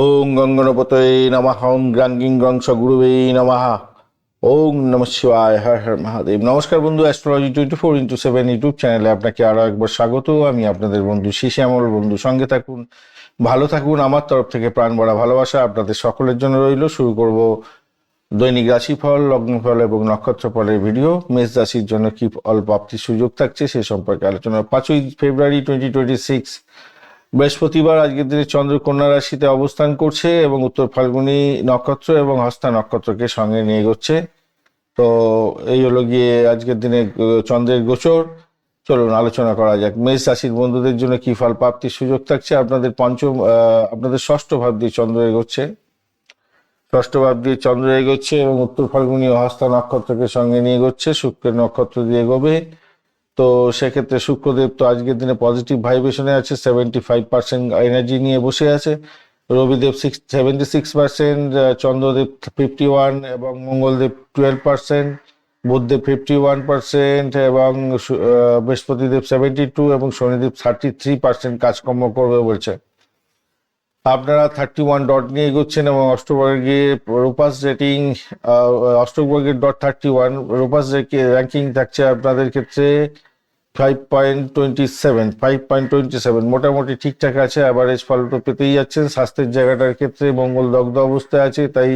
ওং গঙ্গনপতয়ে নমঃ ওং গ্রাঙ্গিং গ্রং সগুরুবে নমঃ। ওং নমঃ শিবায়, হর হর মহাদেব। নমস্কার বন্ধু, অ্যাস্ট্রোলজি 24x7 ইউটিউব চ্যানেলে আপনাকে আরো একবার স্বাগত। আমি আপনাদের বন্ধু শ্যামল। বন্ধু সঙ্গে থাকুন, ভালো থাকুন। আমার তরফ থেকে প্রাণ ভরা ভালোবাসা আপনাদের সকলের জন্য রইল। শুরু করব দৈনিক রাশিফল, লগ্নফল এবং নক্ষত্রফলের ভিডিও। মেষ রাশির জন্য কি ফল প্রাপ্তির সুযোগ থাকছে সে সম্পর্কে আলোচনা। 5ই ফেব্রুয়ারি 2026 বৃহস্পতিবার আজকের দিনে চন্দ্র কন্যা রাশিতে অবস্থান করছে এবং উত্তর ফাল্গুনী নক্ষত্র এবং হস্তা নক্ষত্রকে সঙ্গে নিয়ে এগোচ্ছে। তো এই হলো গিয়ে আজকের দিনে চন্দ্রের গোচর। চলুন আলোচনা করা যাক। মেষ রাশির বন্ধুদের জন্য কি ফল প্রাপ্তির সুযোগ থাকছে। আপনাদের ষষ্ঠ ভাব দিয়ে চন্দ্র এগোচ্ছে, ষষ্ঠ ভাব দিয়ে চন্দ্র এগোচ্ছে এবং উত্তর ফাল্গুনী ও হস্তা নক্ষত্রকে সঙ্গে নিয়ে এগোচ্ছে। শুক্রের নক্ষত্র দিয়ে এগোবে। তো সেক্ষেত্রে শুক্রদেব তো আজকের দিনে পজিটিভ ভাইব্রেশনে আছে, 75% এনার্জি নিয়ে বসে আছে। রবিদেব 76%, চন্দ্রদেব 51 এবং মঙ্গলদেব 12%, বুধদেব 51% এবং বৃহস্পতিদেব 72 এবং শনিদেব 33% কাজকর্ম করবে বলছে। আপনারা 31 ডট নিয়ে এগোচ্ছেন এবং অষ্টবর্গে রূপাস রেটিং, অষ্টবর্গের ডট 31 রূপাস র্যাঙ্কিং থাকছে আপনাদের ক্ষেত্রে 5.27 মোটামুটি ঠিকঠাক আছে। অ্যাভারেজ ফল তো পেতেই যাচ্ছেন। স্বাস্থ্যের জায়গাটার ক্ষেত্রে মঙ্গল দগ্ধ অবস্থায় আছে, তাই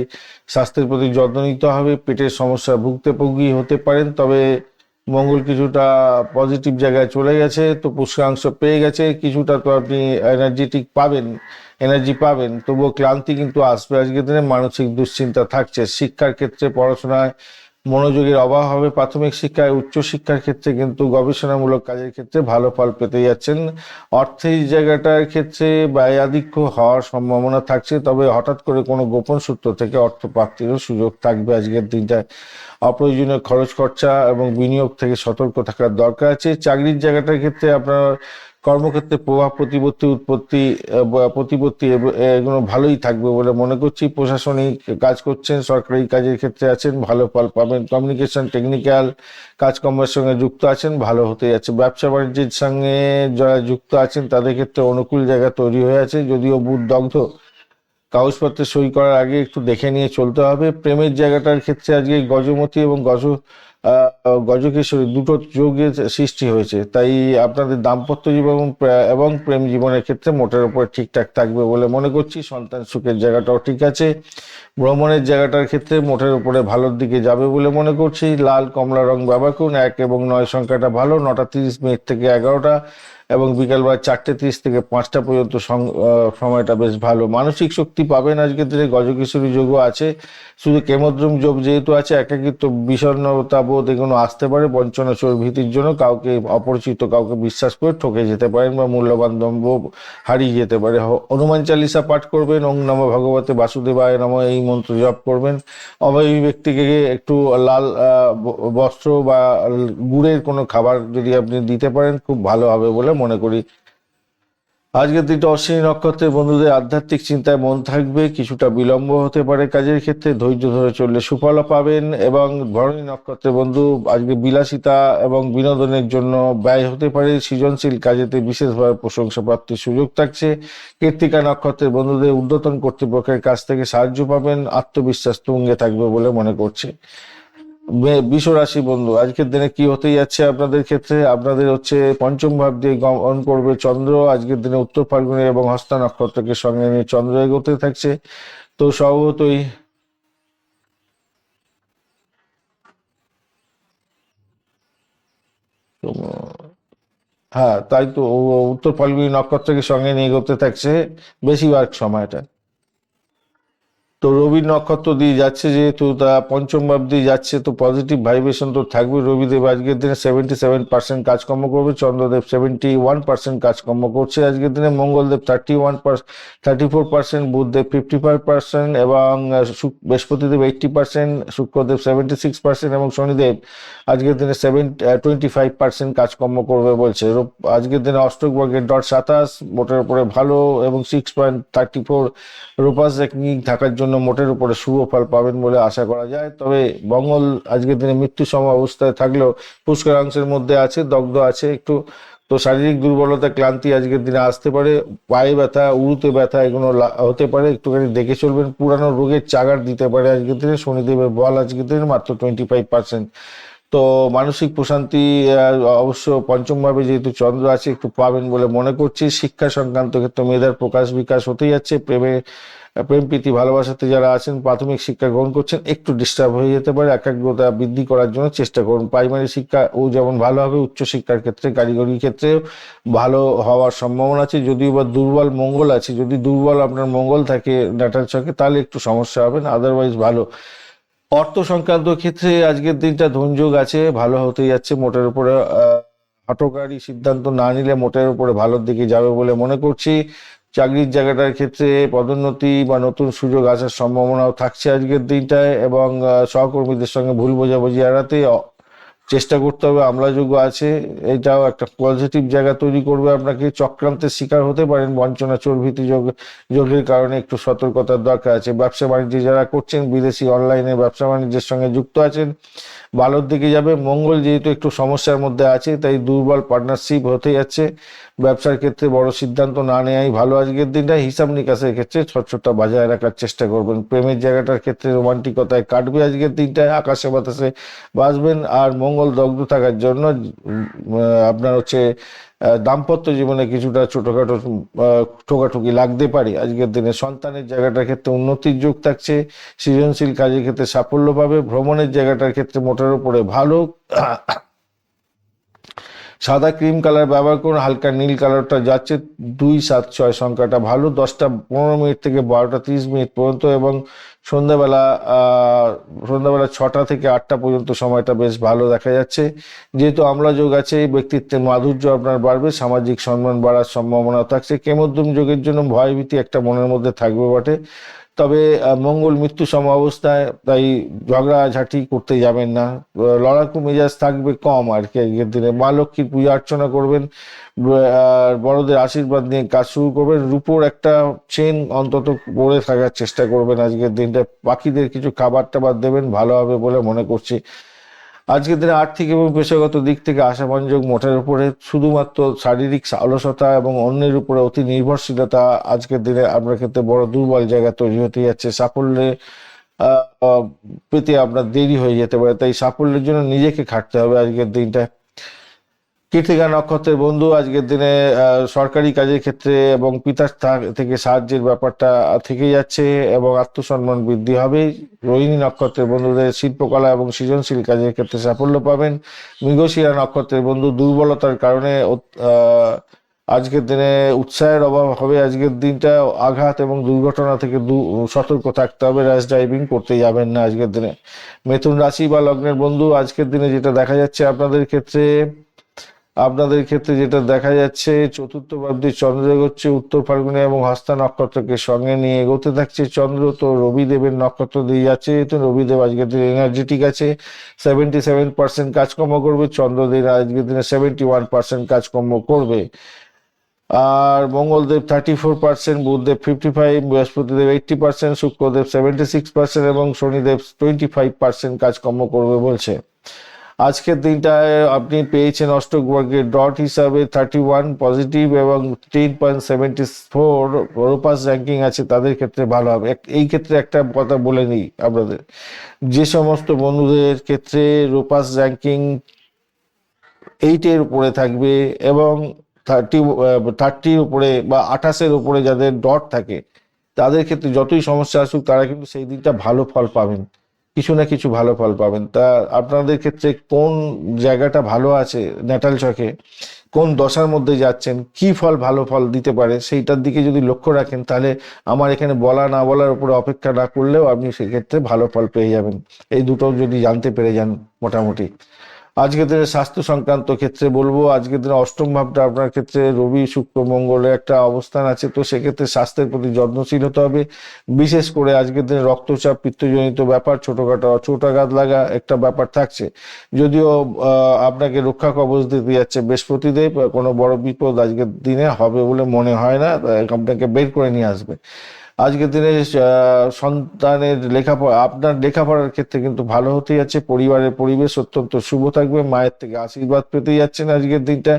স্বাস্থ্যের প্রতি যত্ন নিতে হবে। পেটের সমস্যা ভুক্তভোগী হতে পারেন, তবে মঙ্গল কিছুটা পজিটিভ জায়গায় চলে গেছে, তো পুষ্কাংশ পেয়ে গেছে কিছুটা, তো আপনি এনার্জি পাবেন, তবুও ক্লান্তি কিন্তু আসবে। আজকের দিনে মানসিক দুশ্চিন্তা থাকছে। শিক্ষার ক্ষেত্রে পড়াশোনায় মনোযোগের অভাব হবে। প্রাথমিক শিক্ষায়, উচ্চশিক্ষার ক্ষেত্রে কিন্তু গবেষণামূলক কাজের ক্ষেত্রে ভালো ফল পেতে যাচ্ছেন। অর্থের জায়গাটার ক্ষেত্রে ব্যয়াধিক্য হওয়ার সম্ভাবনা থাকছে, তবে হঠাৎ করে কোনো গোপন সূত্র থেকে অর্থ প্রাপ্তিরও সুযোগ থাকবে আজকের দিনটায়। অপ্রয়োজনীয় খরচ খরচা এবং বিনিয়োগ থেকে সতর্ক থাকার দরকার আছে। চাকরির জায়গাটার ক্ষেত্রে আপনার কর্মক্ষেত্রে প্রভাব প্রতিপত্তি এগুলো ভালোই থাকবে বলে মনে করছি। প্রশাসনিক কাজ করছেন, সরকারি কাজের ক্ষেত্রে আছেন, ভালো ফল পাবেন। কমিউনিকেশন, টেকনিক্যাল কাজকর্মের সঙ্গে যুক্ত আছেন, ভালো হতে যাচ্ছে। ব্যবসা বাণিজ্যের সঙ্গে যারা যুক্ত আছেন তাদের ক্ষেত্রে অনুকূল জায়গা তৈরি হয়ে আছে, যদিও বুধ দগ্ধ। কাগজপত্রে সই করার আগে একটু দেখে নিয়ে চলতে হবে। প্রেমের জায়গাটার ক্ষেত্রে আজকে গজমতী এবং গজকেশরী দুটো যোগের সৃষ্টি হয়েছে, তাই আপনাদের দাম্পত্য জীবন এবং প্রেম জীবনের ক্ষেত্রে মোটের উপর ঠিকঠাক থাকবে বলে মনে করছি। সন্তান সুখের জায়গাটাও ঠিক আছে। ভ্রমণের জায়গাটার ক্ষেত্রে মোটের উপরে ভালোর দিকে যাবে বলে মনে করছি। লাল কমলা রং ব্যবহার করুন। 1 এবং 9 সংখ্যাটা ভালো। 9টা 30 মিনিট থেকে 11টা এবং বিকালবেলা 4টে 30 থেকে 5টা পর্যন্ত সময়টা বেশ ভালো। মানসিক শক্তি পাবেন আজকের দিনে। গজকেশরী যোগও আছে, শুধু কেমদ্রম যোগ যেহেতু আছে, একাকিত্ব, বিষণ্ণতা বোধ এগুলো আসতে পারে। বঞ্চনা, চোর ভীতির জন্য অপরিচিত কাউকে বিশ্বাস করে ঠকে যেতে পারেন বা মূল্যবান দ্রব্য হারিয়ে যেতে পারে। হনুমান চালিসা পাঠ করবেন। ওং নমঃ ভগবতে বাসুদেবায় নমঃ এই মন্ত্র জপ করবেন। অভাবী ব্যক্তিকে একটু লাল বস্ত্র বা গুড়ের কোনো খাবার যদি আপনি দিতে পারেন খুব ভালো হবে বলে মনে করি। আজকের দিনটা অশ্বিনী নক্ষত্রের বন্ধুদের আধ্যাত্মিক চিন্তায় মন থাকবে, কিছুটা বিলম্ব হতে পারে কাজের ক্ষেত্রে, ধৈর্য ধরে চললে সুফল পাবেন। এবং ভরণী নক্ষত্রের বন্ধু আজকে বিলাসিতা এবং বিনোদনের জন্য ব্যয় হতে পারে। সৃজনশীল কাজেতে বিশেষভাবে প্রশংসা প্রাপ্তির সুযোগ থাকছে। কৃত্তিকা নক্ষত্রের বন্ধুদের ঊর্ধ্বতন কর্তৃপক্ষের কাছ থেকে সাহায্য পাবেন। আত্মবিশ্বাস তুঙ্গে থাকবে বলে মনে করছে। বৃষ রাশি বন্ধু আজকের দিনে কি হতে যাচ্ছে আপনাদের ক্ষেত্রে। আপনাদের হচ্ছে পঞ্চম ভাব দিয়ে গমন করবে চন্দ্র। আজকের দিনে উত্তর ফাল্গুনী এবং হস্তা নক্ষত্রকে সঙ্গে নিয়ে চন্দ্র এগোতে থাকছে, তো স্বভাবতই হ্যাঁ, তাই তো উত্তর ফাল্গুনী নক্ষত্রকে সঙ্গে নিয়ে এগোতে থাকছে বেশিরভাগ সময়টা। তো রবি নক্ষত্র দিয়ে যাচ্ছে, যেহেতু তা পঞ্চম ভাব দিয়ে যাচ্ছে, তো পজিটিভ ভাইব্রেশন তো থাকবে। রবিদেব আজকের দিনে 77% কাজকর্ম করবে। চন্দ্রদেব 71% কাজকর্ম করছে আজকের দিনে। মঙ্গলদেব 34%, বুধদেব 55% এবং বৃহস্পতিদেব 80%, শুক্রদেব 76% এবং শনিদেব আজকের দিনে 25% কাজকর্ম করবে বলছে। আজকের দিনে অষ্টক বর্গের ডট 27 মোটের উপরে ভালো এবং 6.34 রূপাস রেখনিং থাকার জন্য মোটের উপরে শুভ ফল পাবেন বলে আশা করা যায়। তবে মঙ্গল আজকের দিনে মৃত্যু সম অবস্থায় থাকলেও পুষ্করাংশের মধ্যে আছে, দগ্ধ আছে, একটু তো শারীরিক দুর্বলতা, ক্লান্তি আজকের দিনে আসতে পারে, পায়ে ব্যথা, উরুতে ব্যথা এগুলো হতে পারে, একটুখানি দেখে চলবেন। পুরানো রোগের চাগার দিতে পারে আজকের দিনে। শনিদেবের বল আজকের দিনে মাত্র 25%। তো মানসিক প্রশান্তি অবশ্য পঞ্চম ভাবে যেহেতু চন্দ্র আছে একটু পাবেন বলে মনে করছি। শিক্ষা সংক্রান্ত ক্ষেত্রে মেধার প্রকাশ বিকাশ হতে যাচ্ছে। প্রেম প্রীতি ভালোবাসাতে যারা আছেন, প্রাথমিক শিক্ষা গ্রহণ করছেন, একটু ডিস্টার্ব হয়ে যেতে পারে। একাগ্রতা বৃদ্ধি করার জন্য চেষ্টা করুন। প্রাইমারি শিক্ষা ও যেমন ভালো হবে, উচ্চশিক্ষার ক্ষেত্রে কারিগরি ক্ষেত্রেও ভালো হওয়ার সম্ভাবনা আছে। যদিও বা দুর্বল মঙ্গল আছে, যদি দুর্বল আপনার মঙ্গল থাকে নাটাল ছকে, তাহলে একটু সমস্যা হবে না, আদারওয়াইজ ভালো। অর্থ সংক্রান্ত ক্ষেত্রে আজকের দিনটা ধনযোগ আছে, ভালো হতে যাচ্ছে। মোটের উপরে হঠকারী সিদ্ধান্ত না নিলে মোটের উপরে ভালোর দিকে যাবে বলে মনে করছি। চাকরির জায়গাটার ক্ষেত্রে পদোন্নতি বা নতুন সুযোগ আসার সম্ভাবনাও থাকছে আজকের দিনটায়, এবং সহকর্মীদের সঙ্গে ভুল বোঝাবুঝি এড়াতে চেষ্টা করতে হবে। আমলাযোগ্য আছে, এটাও একটা পজিটিভ জায়গা তৈরি করবে আপনাকে। চক্রান্তের শিকার হতে পারেন, বঞ্চনা চোরভীতি যোগের কারণে একটু সতর্কতার দরকার আছে। ব্যবসা বাণিজ্য যারা করছেন, বিদেশি অনলাইনে ব্যবসা বাণিজ্যের সঙ্গে যুক্ত আছেন, ভালোর দিকে যাবে। মঙ্গল যেহেতু একটু সমস্যার মধ্যে আছে, তাই দুর্বল পার্টনারশিপ হতে যাচ্ছে। ব্যবসার ক্ষেত্রে বড় সিদ্ধান্ত না নেওয়াই ভালো আজকের দিনটা। হিসাব নিকাশের ক্ষেত্রে স্বচ্ছতা বজায় রাখার চেষ্টা করবেন। প্রেমের জায়গাটার ক্ষেত্রে রোমান্টিকতায় কাটবে আজকের দিনটায়, আকাশে বাতাসে বাসবেন। আর মঙ্গল দগ্ধ থাকার জন্য আপনার হচ্ছে দাম্পত্য জীবনে কিছুটা ছোটখাটো ঠোকাঠুকি লাগতে পারে আজকের দিনে। সন্তানের জায়গাটার ক্ষেত্রে উন্নতির যোগ থাকছে। সৃজনশীল কাজের ক্ষেত্রে সাফল্য পাবে। ভ্রমণের জায়গাটার ক্ষেত্রে মোটের উপরে ভালো। সাদা ক্রিম কালার ব্যবহার করুন, হালকা নীল কালারটা যাচ্ছে। 276 সংখ্যাটা ভালো। 10টা 15 মিনিট থেকে 12টা 30 মিনিট পর্যন্ত, এবং সন্ধ্যাবেলা 6টা থেকে 8টা পর্যন্ত সময়টা বেশ ভালো দেখা যাচ্ছে। যেহেতু আমলা যোগ আছে, ব্যক্তিত্বের মাধুর্য আপনার বাড়বে, সামাজিক সম্মান বাড়ার সম্ভাবনা থাকছে। কেমোদ্যম যোগের জন্য ভয়ভীতি একটা মনের মধ্যে থাকবে বটে। তবে মঙ্গল মৃত্যু সম অবস্থায়, তাই ঝগড়াঝাটি করতে যাবেন না। লড়াকু মেজাজ থাকবে কম আর কি আজকের দিনে। মা লক্ষ্মীর পূজা অর্চনা করবেন, আর বড়দের আশীর্বাদ নিয়ে কাজ শুরু করবেন। রূপোর একটা চেন অন্তত পরে থাকার চেষ্টা করবেন আজকের দিনটা। পাখিদের কিছু খাবার টাবার দেবেন, ভালো হবে বলে মনে করছি। আজকের দিনে আর্থিক এবং পেশাগত দিক থেকে আশাভাজন মোটের উপরে। শুধুমাত্র শারীরিক অলসতা এবং অন্যের উপরে অতি নির্ভরশীলতা আজকের দিনে আপনার ক্ষেত্রে বড় দুর্বল জায়গা তৈরি হতে যাচ্ছে। সাফল্যে পেতে আপনার দেরি হয়ে যেতে পারে, তাই সাফল্যের জন্য নিজেকে খাটতে হবে আজকের দিনটা। কৃত্তিকা নক্ষত্রের বন্ধু আজকের দিনে সরকারি কাজের ক্ষেত্রে এবং পিতার থেকে সাহায্যের ব্যাপারটা থেকে যাচ্ছে, এবং আত্মসম্মান বৃদ্ধি হবে। রোহিণী নক্ষত্রের বন্ধুদের শিল্পকলা এবং সৃজনশীল কাজের ক্ষেত্রে সাফল্য পাবেন। মৃগশিরা নক্ষত্রের বন্ধু দুর্বলতার কারণে আজকের দিনে উৎসাহের অভাব হবে। আজকের দিনটা আঘাত এবং দুর্ঘটনা থেকে সতর্ক থাকতে হবে। র্যাশ ড্রাইভিং করতে যাবেন না আজকের দিনে। মিথুন রাশি বা লগ্নের বন্ধু আজকের দিনে যেটা দেখা যাচ্ছে আপনাদের ক্ষেত্রে যেটা দেখা যাচ্ছে, চতুর্থ ভাবটি চন্দ্র এগোচ্ছে উত্তর ফাল্গুনে এবং হস্তা নক্ষত্রকে সঙ্গে নিয়ে এগোতে থাকছে। চন্দ্র তো রবিদেবের নক্ষত্র দিয়ে যাচ্ছে, তো রবিদেব আজকের দিনে এনার্জেটিক আছে, 77% কাজকর্ম করবে। চন্দ্রদেব আজকের দিনে 71% কাজকর্ম করবে। আর মঙ্গলদেব 34%, বুধদেব 55%, বৃহস্পতিদেব 80%, শুক্রদেব 76% এবং শনিদেব 25% কাজকর্ম করবে বলছে। আজকের দিনটায় আপনি পেয়েছেন অষ্টক বর্গের ডট হিসাবে 31 পজিটিভ এবং 10.74 রোপাস র্যাঙ্কিং আছে, তাদের ক্ষেত্রে ভালো হবে। এই ক্ষেত্রে একটা কথা বলে নিই আপনাদের, যে সমস্ত বন্ধুদের ক্ষেত্রে রোপাস র্যাঙ্কিং 8-এর উপরে থাকবে এবং 30-র উপরে বা 28-এর উপরে যাদের ডট থাকে, তাদের ক্ষেত্রে যতই সমস্যা আসুক তারা কিন্তু সেই দিনটা ভালো ফল পাবেন, কিছু না কিছু ভালো ফল পাবেন। তা আপনাদের ক্ষেত্রে কোন জায়গাটা ভালো আছে ন্যাটাল ছকে, কোন দশার মধ্যে যাচ্ছেন, কি ফল ভালো ফল দিতে পারে, সেইটার দিকে যদি লক্ষ্য রাখেন, তাহলে আমার এখানে বলা না বলার উপরে অপেক্ষা না করলেও আপনি সেক্ষেত্রে ভালো ফল পেয়ে যাবেন। এই দুটো যদি জানতে পেরে যান মোটামুটি। আজকের দিনে স্বাস্থ্য সংক্রান্ত ক্ষেত্রে বলবো, আজকের দিনে অষ্টম ভাবটা আপনার ক্ষেত্রে রবি শুক্র মঙ্গলের একটা অবস্থান আছে, তো সেক্ষেত্রে স্বাস্থ্যের প্রতি যত্নশীল হতে হবে। বিশেষ করে আজকের দিনে রক্তচাপ পিত্তজনিত ব্যাপার, ছোটখাটো চোটাঘাত লাগা একটা ব্যাপার থাকছে। যদিও আপনাকে রক্ষা কবচ দিতে যাচ্ছে বৃহস্পতিদেব, কোনো বড় বিপদ আজকের দিনে হবে বলে মনে হয় না, আপনাকে বের করে নিয়ে আসবে। আজকের দিনে সন্তানের লেখাপড়া, আপনার লেখাপড়ার ক্ষেত্রে কিন্তু ভালো হতে যাচ্ছে। পরিবারের পরিবেশ অত্যন্ত শুভ থাকবে, মায়ের থেকে আশীর্বাদ পেতে যাচ্ছেন আজকের দিনটা।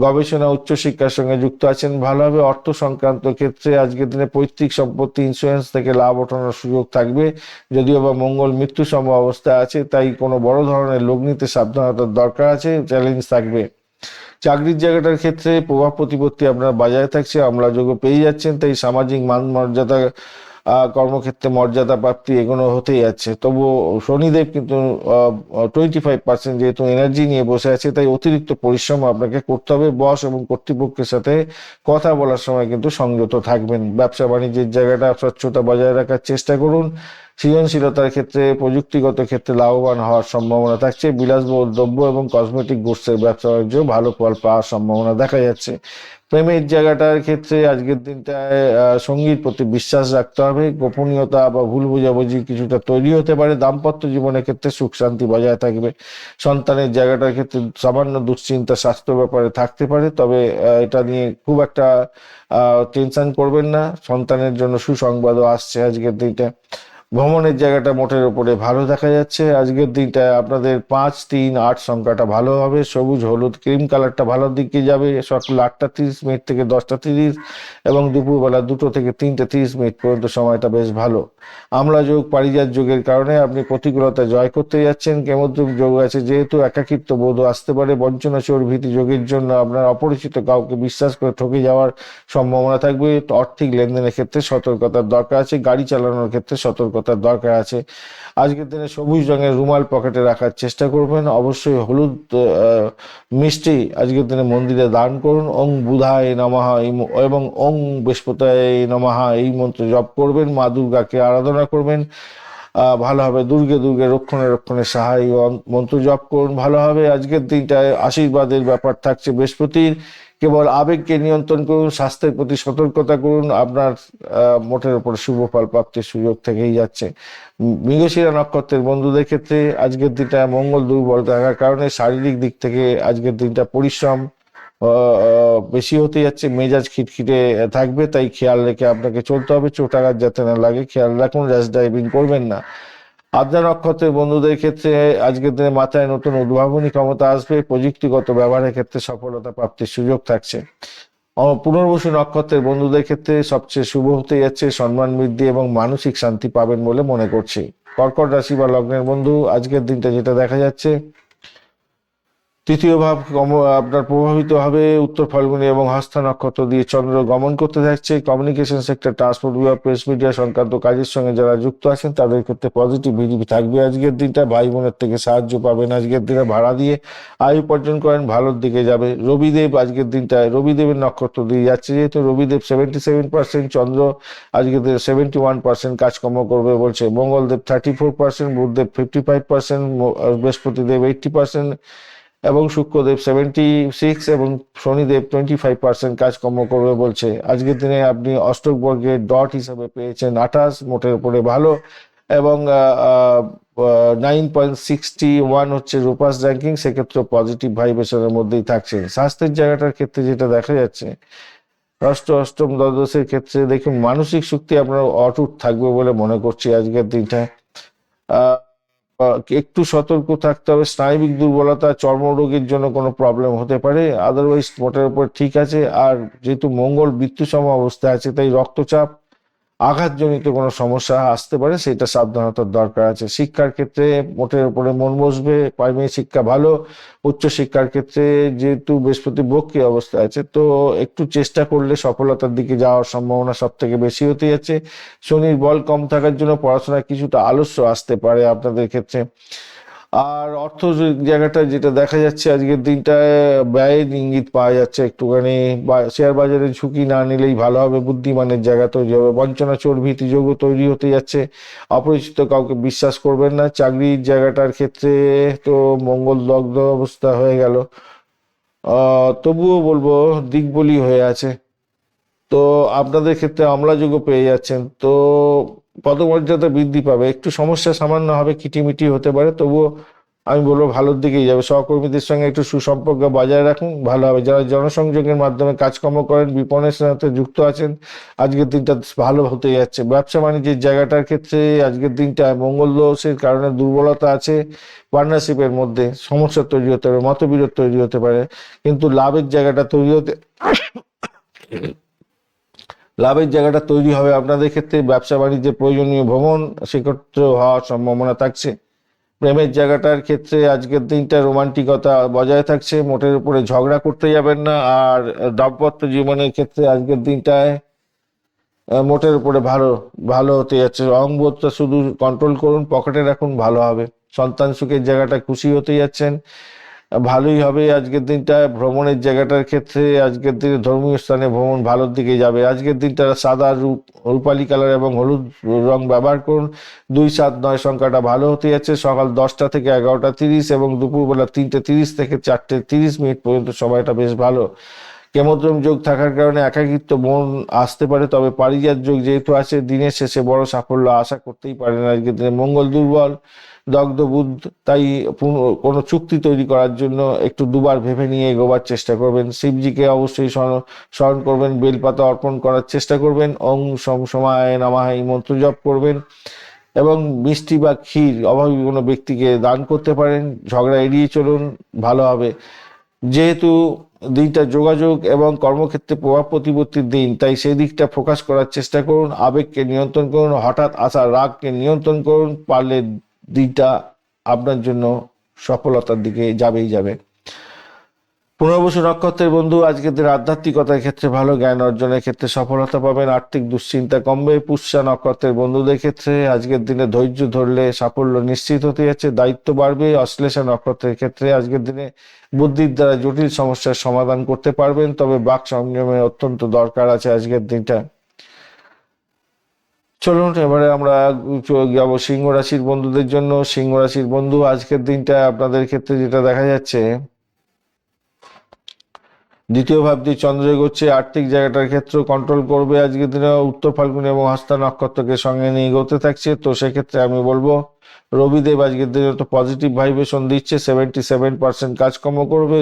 গবেষণা উচ্চশিক্ষার সঙ্গে যুক্ত আছেন, ভালো হবে। অর্থ সংক্রান্ত ক্ষেত্রে আজকের দিনে পৈতৃক সম্পত্তি, ইন্স্যুরেন্স থেকে লাভ ওঠানোর সুযোগ থাকবে। যদিও বা মঙ্গল মৃত্যু সম অবস্থায় আছে, তাই কোনো বড় ধরনের লগ্নিতে সাবধানতার দরকার আছে, চ্যালেঞ্জ থাকবে। চাকরির জায়গাটার ক্ষেত্রে প্রভাব প্রতিপত্তি আপনার বজায় থাকছে, আমলাযোগ্য পেয়ে যাচ্ছেন, তাই সামাজিক মান মর্যাদা, কর্মক্ষেত্রে মর্যাদা প্রাপ্তি এগুলো হতেই যাচ্ছে। তবুও শনিদেব কিন্তু 25% যেহেতু এনার্জি নিয়ে বসে আছে, তাই অতিরিক্ত পরিশ্রম আপনাকে করতে হবে। বস এবং কর্তৃপক্ষের সাথে কথা বলার সময় কিন্তু সংযত থাকবেন। ব্যবসা বাণিজ্যের জায়গাটা স্বচ্ছতা বজায় রাখার চেষ্টা করুন। সৃজনশীলতার ক্ষেত্রে, প্রযুক্তিগত ক্ষেত্রে লাভবান হওয়ার সম্ভাবনা থাকছে। বিলাসবহুল দ্রব্য এবং কসমেটিক গুডসের ব্যবসা বাণিজ্য ভালো ফল পাওয়ার সম্ভাবনা দেখা যাচ্ছে। প্রেমের জায়গাটার ক্ষেত্রে আজকের দিনটায় সঙ্গীর প্রতি বিশ্বাস রাখতে হবে। গোপনীয়তা বা ভুল বোঝাবুঝি কিছুটা তৈরি হতে পারে। দাম্পত্য জীবনের ক্ষেত্রে সুখ শান্তি বজায় থাকবে। সন্তানের জায়গাটার ক্ষেত্রে সামান্য দুশ্চিন্তা স্বাস্থ্য ব্যাপারে থাকতে পারে, তবে এটা নিয়ে খুব একটা টেনশন করবেন না। সন্তানের জন্য সুসংবাদও আসছে আজকের দিনটা। ভ্রমণের জায়গাটা মোটের উপরে ভালো দেখা যাচ্ছে আজকের দিনটা। আপনাদের 5, 3, 8 সংখ্যাটা ভালো হবে। সবুজ হলুদ ক্রিম কালারটা ভালোর দিকে যাবে। সকাল 8:30 থেকে 10:30 এবং দুপুরবেলা 2 থেকে 3:30 পর্যন্ত সময়টা বেশ ভালো। আমলা যোগ, পারিজাত যোগের কারণে আপনি প্রতিকূলতা জয় করতে যাচ্ছেন। কেমদ্রুম যোগ আছে, যেহেতু একাকিত্ব বোধ আসতে পারে। বঞ্চনা চোর ভীতি যোগের জন্য আপনার অপরিচিত কাউকে বিশ্বাস করে ঠকে যাওয়ার সম্ভাবনা থাকবে। আর্থিক লেনদেনের ক্ষেত্রে সতর্কতার দরকার আছে। গাড়ি চালানোর ক্ষেত্রে সতর্কতার দরকার আছে। আজকের দিনে সবুজ রঙের রুমাল পকেটে রাখার চেষ্টা করবেন। অবশ্যই হলুদ মিষ্টি আজকের দিনে মন্দিরে দান করুন। ওং বুধায় নমঃ এবং ওং বৃহস্পতায় নমঃ এই মন্ত্র জপ করবেন। মা দুর্গাকে আরাধনা করবেন, ভালো হবে। দুর্গে দুর্গে রক্ষণে রক্ষণে সহায় মন্ত্র জপ করুন, ভালো হবে। আজকের দিনটায় আশীর্বাদের ব্যাপার থাকছে বৃহস্পতির। কেবল আবেগকে নিয়ন্ত্রণ করুন, স্বাস্থ্যের প্রতি সতর্কতা করুন। আপনার মোটের উপর শুভ ফল প্রাপ্তির সুযোগ থেকেই যাচ্ছে। মৃগশিরা নক্ষত্রের বন্ধুদের ক্ষেত্রে আজকের দিনটা মঙ্গল দুর্বল থাকার কারণে শারীরিক দিক থেকে আজকের দিনটা পরিশ্রম বেশি হতে যাচ্ছে। মেজাজ খিটখিটে থাকবে, তাই খেয়াল রেখে আপনাকে চলতে হবে। চোট আঘাত যাতে না লাগে খেয়াল রাখুন। র্যাশ ড্রাইভিং করবেন না। আদ্রা নক্ষত্রের বন্ধুদের ক্ষেত্রে আজকের দিনে মাথায় নতুন উদ্ভাবনী ক্ষমতা আসবে। প্রযুক্তিগত ব্যবহারের ক্ষেত্রে সফলতা প্রাপ্তির সুযোগ থাকছে। পুনর্বসু নক্ষত্রের বন্ধুদের ক্ষেত্রে সবচেয়ে শুভ হতে যাচ্ছে। সম্মান বৃদ্ধি এবং মানসিক শান্তি পাবেন বলে মনে করছি। কর্কট রাশি বা লগ্নের বন্ধু আজকের দিনটা যেটা দেখা যাচ্ছে, তৃতীয় ভাব আপনার প্রভাবিত হবে। উত্তর ফাল্গুনী এবং হস্তা নক্ষত্র দিয়ে চন্দ্র গমন করতে থাকছে। কমিউনিকেশন সেক্টর, ট্রান্সপোর্ট বিভাগ, প্রেস মিডিয়া সংক্রান্ত কাজের সঙ্গে যারা যুক্ত আছেন তাদের ক্ষেত্রে পজিটিভিটি থাকবে আজকের দিনটা। ভাই বোনের থেকে সাহায্য পাবেন আজকের দিনে। ভাড়া দিয়ে আয় উপার্জন করেন, ভালোর দিকে যাবে। রবিদেব আজকের দিনটায় রবিদেবের নক্ষত্র দিয়ে যাচ্ছে, যেহেতু রবিদেব 77%, চন্দ্র আজকের দিনে 71% কাজকর্ম করবে বলছে। মঙ্গলদেব 34%, বুধদেব 55%, বৃহস্পতিদেব 80% এবং শুক্রদেব 76 এবং শনিদেব 25% কাজকর্ম করবে বলছে। আজকের দিনে আপনি অষ্টক বর্গের ডট হিসাবে পেয়েছেন 28, মোটের উপরে ভালো। এবং 9.61 হচ্ছে রূপাস র্যাঙ্কিং, সেক্ষেত্রে পজিটিভ ভাইব্রেশনের মধ্যেই থাকছে। স্বাস্থ্যের জায়গাটার ক্ষেত্রে যেটা দেখা যাচ্ছে, অষ্টম দ্বাদশের ক্ষেত্রে দেখুন মানসিক শক্তি আপনার অটুট থাকবে বলে মনে করছি আজকের দিনটা। একটু সতর্ক থাকতে হবে। স্নায়বিক দুর্বলতা, চর্মরোগের জন্য কোনো প্রবলেম হতে পারে, আদারওয়াইজ মোটের উপর ঠিক আছে। আর যেহেতু মঙ্গল মৃত্যুসম অবস্থায় আছে, তাই রক্তচাপ, আঘাতজনিত কোনো সমস্যা আসতে পারে, সেটা সাবধানতার দরকার আছে। শিক্ষার ক্ষেত্রে মোটের উপরে মন বসবে। প্রাইমারি শিক্ষা ভালো। উচ্চশিক্ষার ক্ষেত্রে যেহেতু বৃহস্পতি বক্রী অবস্থায় আছে, তো একটু চেষ্টা করলে সফলতার দিকে যাওয়ার সম্ভাবনা সব থেকে বেশি হতে যাচ্ছে। শনির বল কম থাকার জন্য পড়াশোনায় কিছুটা আলস্য আসতে পারে আপনাদের ক্ষেত্রে। আর অর্থ জায়গাটা যেটা দেখা যাচ্ছে আজকের দিনটায়, ব্যয়ের ইঙ্গিত পাওয়া যাচ্ছে একটুখানি। শেয়ার বাজারে ঝুঁকি না নিলেই ভালো হবে। বুদ্ধিমানের জায়গা তৈরি হবে। বঞ্চনা চোর ভীতি যোগও তৈরি হতে যাচ্ছে। অপরিচিত কাউকে বিশ্বাস করবেন না। চাকরির জায়গাটার ক্ষেত্রে তো মঙ্গল দগ্ধ অবস্থা হয়ে গেল, তবুও বলবো দিকবলি হয়ে আছে। তো আপনাদের ক্ষেত্রে অম্লযোগও পেয়ে যাচ্ছেন, তো পদমর্যাদা বৃদ্ধি পাবে। একটু সমস্যা সামান্য হবে, কিটিমিটি হতে পারে, তবুও আমি বলবো ভালোর দিকেই যাবে। সহকর্মীদের সঙ্গে একটু সুসম্পর্ক বজায় রাখুন, ভালো হবে। যারা জনসংযোগের মাধ্যমে কাজকর্ম করেন, বিপণনের সাথে যুক্ত আছেন, আজকের দিনটা ভালো হতে যাচ্ছে। ব্যবসা বাণিজ্যের জায়গাটার ক্ষেত্রে আজকের দিনটা মঙ্গল দোষের কারণে দুর্বলতা আছে, পার্টনারশিপের মধ্যে সমস্যা তৈরি হতে পারে, মতবিরোধ তৈরি হতে পারে, কিন্তু লাভের জায়গাটা তৈরি হবে আপনাদের ক্ষেত্রে। ব্যবসা বাণিজ্যে প্রয়োজনীয় ভ্রমণ সেক্ষেত্রে হওয়ার সম্ভাবনা থাকছে। প্রেমের জায়গাটার ক্ষেত্রে আজকের দিনটা রোমান্টিকতা বজায় থাকছে, মোটের উপরে ঝগড়া করতে যাবেন না। আর দাম্পত্য জীবনের ক্ষেত্রে আজকের দিনটায় মোটের উপরে ভালো ভালো হতে যাচ্ছে। অহংবোধটা শুধু কন্ট্রোল করুন, পকেটে রাখুন, ভালো হবে। সন্তান সুখের জায়গাটা খুশি হতে যাচ্ছেন, ভালোই হবে। আজকের দিনটা ভ্রমণের জায়গাটার ক্ষেত্রে আজকের দিনে ধর্মীয় স্থানে ভ্রমণ ভালোর দিকে যাবে। আজকের দিনটা সাদা রূপালী কালার এবং হলুদ রং ব্যবহার করুন। 2, 7, 9 সংখ্যাটা ভালো হতে যাচ্ছে। সকাল 10টা থেকে 11টা 30 এবং দুপুরবেলা 3টে 30 থেকে 4টে 30 পর্যন্ত সময়টা বেশ ভালো। কেমোদ্রম যোগ থাকার কারণে একাকিত্ব মন আসতে পারে, তবে পারিজাত যোগ যেহেতু আছে, দিনের শেষে বড় সাফল্য আশা করতেই পারেন। আজকের দিনে মঙ্গল দুর্বল, দগ্ধ বুধ, তাই কোনো চুক্তি তৈরি করার জন্য একটু দুবার ভেবে নিয়ে এগোবার চেষ্টা করবেন। শিবজিকে অবশ্যই স্মরণ করবেন, বেলপাতা অর্পণ করার চেষ্টা করবেন, ওং সম সমায় নমঃ এই মন্ত্র জপ করবেন এবং মিষ্টি বা ক্ষীর অভাবী কোনো ব্যক্তিকে দান করতে পারেন। ঝগড়া এড়িয়ে চলুন, ভালো হবে। যেহেতু দিনটা যোগাযোগ এবং কর্মক্ষেত্রে প্রভাব প্রতিপত্তির দিন, তাই সেই দিকটা ফোকাস করার চেষ্টা করুন। আবেগকে নিয়ন্ত্রণ করুন, হঠাৎ আসা রাগকে নিয়ন্ত্রণ করুন, পারলে দিনটা আপনার জন্য সফলতার দিকে যাবেই যাবে। পুনর্বসু নক্ষত্রের বন্ধু, আজকের দিন আধ্যাত্মিকতার ক্ষেত্রে ভালো, জ্ঞান অর্জনের ক্ষেত্রে সফলতা পাবেন, আর্থিক দুশ্চিন্তা কমবে। পুষ্যা নক্ষত্রের বন্ধুদের ক্ষেত্রে আজকের দিনে ধৈর্য ধরলে সাফল্য নিশ্চিত হতে যাচ্ছে, দায়িত্ব বাড়বে। অশ্লেষা নক্ষত্রের ক্ষেত্রে আজকের দিনে বুদ্ধির দ্বারা জটিল সমস্যার সমাধান করতে পারবেন, তবে বাক সংযমের অত্যন্ত দরকার আছে আজকের দিনটা। চলুন এবারে আমরা যাবো সিংহ রাশির বন্ধুদের জন্য। সিংহ রাশির বন্ধু, আজকের দিনটা আপনাদের ক্ষেত্রে যেটা দেখা যাচ্ছে, দ্বিতীয় ভাবটি চন্দ্র এগোচ্ছে, আর্থিক জায়গাটার ক্ষেত্র কন্ট্রোল করবে। আজকের দিনে উত্তর ফাল্গুন এবং হস্তা নক্ষত্রকে সঙ্গে নিয়ে এগোতে থাকছে। তো সেক্ষেত্রে আমি বলবো রবিদেব আজকের দিনে তো পজিটিভ ভাইব্রেশন দিচ্ছে, 77% কাজকর্ম করবে।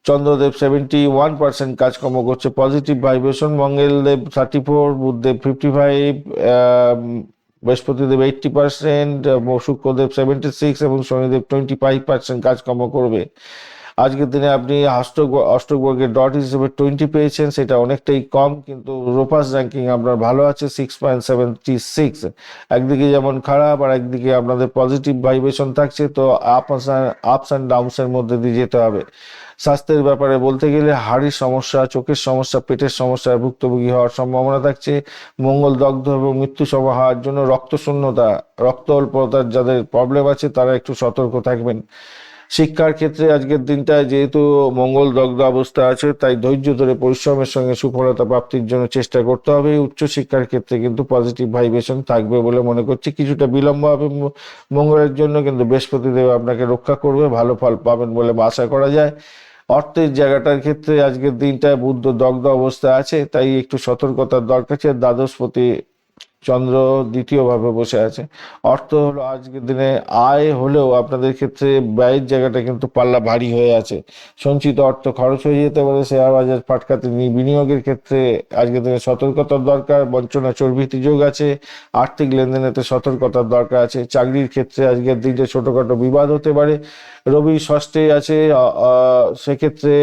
চন্দ্রদেব 71% কাজকর্ম করছে, পজিটিভ ভাইব্রেশন। মঙ্গলদেব 34, বুধদেব 55, বৃহস্পতিদেব 80%, শুক্রদেব 76 এবং শনিদেব 25% কাজকর্ম করবে। আজকের দিনে আপনি অষ্টকবর্গের ডট হিসেবে 20 পেয়েছেন, সেটা অনেকটাই কম, কিন্তু রোপাস র্যাঙ্কিং আপনার ভালো আছে 6.76। একদিকে যেমন খারাপ আর একদিকে আপনাদের পজিটিভ ভাইব্রেশন থাকছে, তো আপস অ্যান্ড ডাউনসের মধ্যে দিয়ে যেতে হবে। স্বাস্থ্যের ব্যাপারে বলতে গেলে হাড়ের সমস্যা, চোখের সমস্যা, পেটের সমস্যায় ভুক্তভোগী হওয়ার সম্ভাবনা থাকছে। মঙ্গল দগ্ধ এবং মৃত্যুসম হওয়ার জন্য রক্তশূন্যতা, রক্ত অল্পতার যাদের প্রবলেম আছে তারা একটু সতর্ক থাকবেন। শিক্ষার ক্ষেত্রে আজকের দিনটায় যেহেতু মঙ্গল দগ্ধ অবস্থা আছে, তাই ধৈর্য ধরে পরিশ্রমের সঙ্গে সুফলতা প্রাপ্তির জন্য চেষ্টা করতে হবে। উচ্চ শিক্ষার ক্ষেত্রে কিন্তু পজিটিভ ভাইব্রেশন থাকবে বলে মনে করছি। কিছুটা বিলম্ব হবে মঙ্গলের জন্য, কিন্তু বৃহস্পতিদেব আপনাকে রক্ষা করবে, ভালো ফল পাবেন বলে আশা করা যায়। অর্থের জায়গাটার ক্ষেত্রে আজকের দিনটায় বুধ দগ্ধ অবস্থা আছে, তাই একটু সতর্কতার দরকার আছে। দ্বাদশপতি চন্দ্র দ্বিতীয়ভাবে বসে আছে। অর্থ হলো আজকের দিনে আয় হলেও আপনাদের ক্ষেত্রে ব্যয়ের জায়গাটা কিন্তু পাল্লা ভারী হয়ে আছে। সঞ্চিত অর্থ খরচ হয়ে যেতে পারে। শেয়ার বাজার ফাটকাতে বিনিয়োগের ক্ষেত্রে আজকের দিনে সতর্কতার দরকার। বঞ্চনা চর্বিতি যোগ আছে, আর্থিক লেনদেনেতে সতর্কতার দরকার আছে। চাকরির ক্ষেত্রে আজকের দিনটা ছোটখাটো বিবাদ হতে পারে। রবি ষষ্ঠে আছে, সেক্ষেত্রে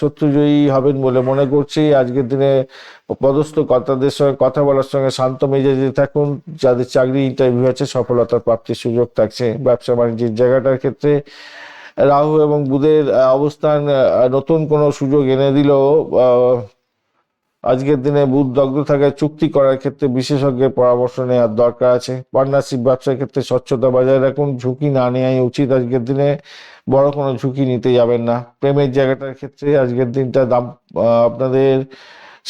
শত্রুজয়ী হবেন বলে মনে করছি। আজকের দিনে পদস্থ কর্তাদের সঙ্গে কথা বলার সঙ্গে শান্ত মেজাজে থাকুন। যাদের চাকরি ইন্টারভিউ আছে সফলতা প্রাপ্তির সুযোগ থাকছে। ব্যবসা বাণিজ্যের জায়গাটার ক্ষেত্রে রাহু এবং বুধের অবস্থান নতুন কোনো সুযোগ এনে দিলেও আজকের দিনে বুধ দগ্ধ থাকায় চুক্তি করার ক্ষেত্রে বিশেষজ্ঞের পরামর্শ নেওয়ার দরকার আছে। পার্টনারশিপ ব্যবসার ক্ষেত্রে স্বচ্ছতা বজায় রাখুন, ঝুঁকি না নেওয়াই উচিত। আজকের দিনে বড় কোনো ঝুঁকি নিতে যাবেন না। প্রেমের জায়গাটার ক্ষেত্রে আজকের দিনটা আপনাদের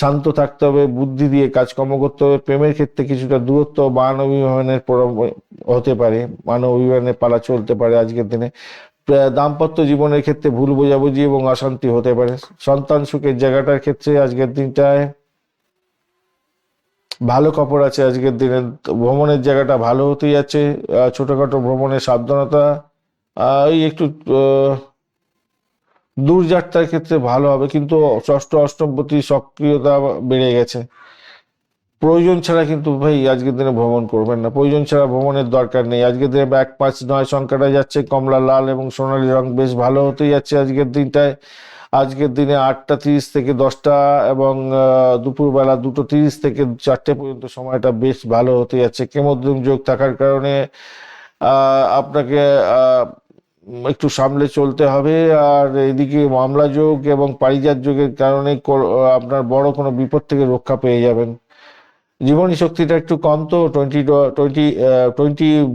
শান্ত থাকতে হবে, বুদ্ধি দিয়ে কাজকর্ম করতে হবে। প্রেমের ক্ষেত্রে কিছুটা দূরত্ব, মান অভিমানের হতে পারে, মান অভিমানের পালা চলতে পারে আজকের দিনে। দাম্পত্য জীবনের ক্ষেত্রে ভুল বোঝাবুঝি এবং অশান্তি হতে পারে। সন্তান সুখের জায়গাটার ক্ষেত্রে আজকের দিনটায় ভালো খবর আছে। আজকের দিনে ভ্রমণের জায়গাটা ভালো হতে যাচ্ছে, ছোটখাটো ভ্রমণে সাবধানতা ওই একটু আহ, দূরযাত্রার ক্ষেত্রে ভালো হবে, কিন্তু ষষ্ঠ অষ্টমপতি সক্রিয়তা বেড়ে গেছে। প্রয়োজন ছাড়া কিন্তু ভাই আজকের দিনে ভ্রমণ করবেন না, প্রয়োজন ছাড়া ভ্রমণের দরকার নেই। আজকের দিনে 1 5 9 সংখ্যাটা যাচ্ছে কমলা, লাল এবং সোনালী রং, বেশ ভালো হতে যাচ্ছে আজকের দিনটায়। আজকের দিনে 8টা 30 থেকে 10টা এবং দুপুরবেলা 2টো 30 থেকে 4টে পর্যন্ত সময়টা বেশ ভালো হতে যাচ্ছে। কেমোদ্রুম যোগ থাকার কারণে আপনাকে একটু সামলে চলতে হবে। আর এদিকে মামলা যোগ এবং পারিজাত যোগের কারণে আপনার বড় কোনো বিপদ থেকে রক্ষা পেয়ে যাবেন। জীবনী শক্তিটা একটু কম, তো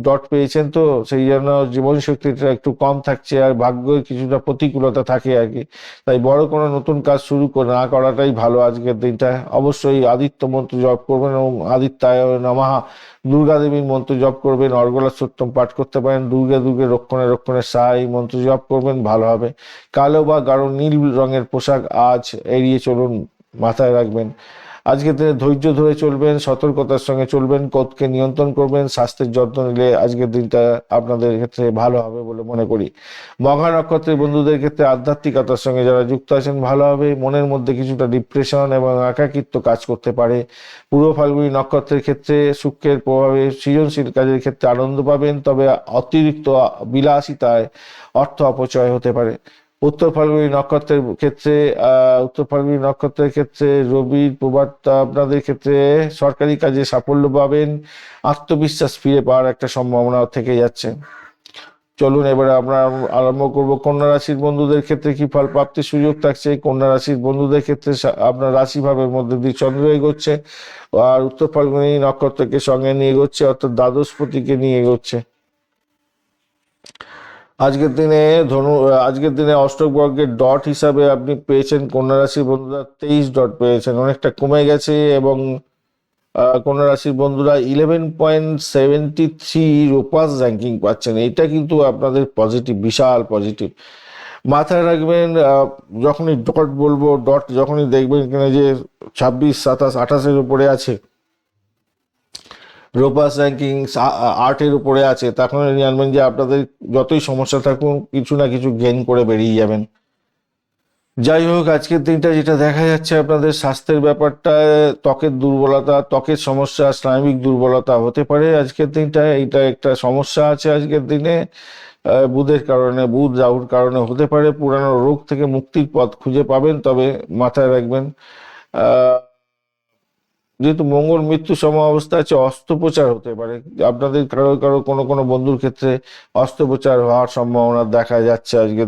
20 পেয়েছেন, তো সেই জন্য জীবনী শক্তিটা একটু কম থাকছে, আর ভাগ্যের কিছুটা প্রতিকূলতা থাকে আর কি। তাই বড় কোনো নতুন কাজ শুরু না করাটাই ভালো আজকের দিনটা। অবশ্যই আদিত্য মন্ত্র জপ করবেন এবং আদিত্যায় নমঃ, দুর্গা দেবীর মন্ত্র জপ করবেন, অর্গলা সত্যম পাঠ করতে পারেন, দুর্গে দুর্গে রক্ষণে রক্ষণে সাই মন্ত্র জপ করবেন, ভালো হবে। কালো বা গাঢ় নীল রঙের পোশাক আজ এড়িয়ে চলুন, মাথায় রাখবেন। আজকের দিনে ধৈর্য ধরে চলবেন, সতর্কতার সঙ্গে চলবেন, ক্রোধকে নিয়ন্ত্রণ করবেন, স্বাস্থ্যের যত্ন নিলে আজকের দিনটা আপনাদের ক্ষেত্রে ভালো হবে বলে মনে করি। মঘা নক্ষত্রের বন্ধুদের ক্ষেত্রে আধ্যাত্মিকতার সঙ্গে যারা যুক্ত আছেন ভালো হবে। মনের মধ্যে কিছুটা ডিপ্রেশন এবং একাকিত্ব কাজ করতে পারে। পূর্ব ফাল্গুনী নক্ষত্রের ক্ষেত্রে শুক্রের প্রভাবে সৃজনশীল কাজের ক্ষেত্রে আনন্দ পাবেন, তবে অতিরিক্ত বিলাসিতায় অর্থ অপচয় হতে পারে। উত্তর ফাল্গুনী নক্ষত্রের ক্ষেত্রে রবির প্রভাবটা আপনাদের ক্ষেত্রে সরকারি কাজে সাফল্য পাবেন, আত্মবিশ্বাস ফিরে পাওয়ার একটা সম্ভাবনা থেকে যাচ্ছে। চলুন এবারে আমরা আরম্ভ করব কন্যা রাশির বন্ধুদের ক্ষেত্রে কি ফল প্রাপ্তির সুযোগ থাকছে। কন্যা রাশির বন্ধুদের ক্ষেত্রে আপনার রাশি ভাবের মধ্যে দিয়ে চন্দ্র এগোচ্ছে, আর উত্তর ফাল্গুনী নক্ষত্রকে সঙ্গে নিয়ে এগোচ্ছে, অর্থাৎ দ্বাদশপতিকে নিয়ে এগোচ্ছে। আজকের দিনে আজকের দিনে অষ্টক বর্গের ডট হিসাবে আপনি পেয়েছেন কন্যা রাশির বন্ধুরা 23 ডট পেয়েছেন, অনেকটা কমে গেছে। এবং কন্যা রাশির বন্ধুরা 11.73 রোপাস র্যাঙ্কিং পাচ্ছেন, এটা কিন্তু আপনাদের পজিটিভ, বিশাল পজিটিভ। মাথায় রাখবেন, যখনই ডট বলবো, ডট যখনই দেখবেন কিনা যে 26 27 28-এর উপরে আছে, রোপাস র্যাঙ্কিং 8-এর উপরে আছে, তখন জানবেন যে আপনাদের যতই সমস্যা থাকুন কিছু না কিছু গেইন করে বেরিয়ে যাবেন। যাই হোক, আজকের দিনটা যেটা দেখা যাচ্ছে আপনাদের স্বাস্থ্যের ব্যাপারটা, ত্বকের দুর্বলতা, ত্বকের সমস্যা, স্নায়বিক দুর্বলতা হতে পারে আজকের দিনটা, এইটা একটা সমস্যা আছে আজকের দিনে। বুধ রাহুর কারণে হতে পারে। পুরানো রোগ থেকে মুক্তির পথ খুঁজে পাবেন, তবে মাথায় রাখবেন যেহেতু মঙ্গল মৃত্যু সম অবস্থা আছে, অস্ত্রোপচার হতে পারে আপনাদের কারো কারো কোনো কোনো বন্ধুর ক্ষেত্রে, অস্ত্রোপচার হওয়ার সম্ভাবনা দেখা যাচ্ছে আজকে।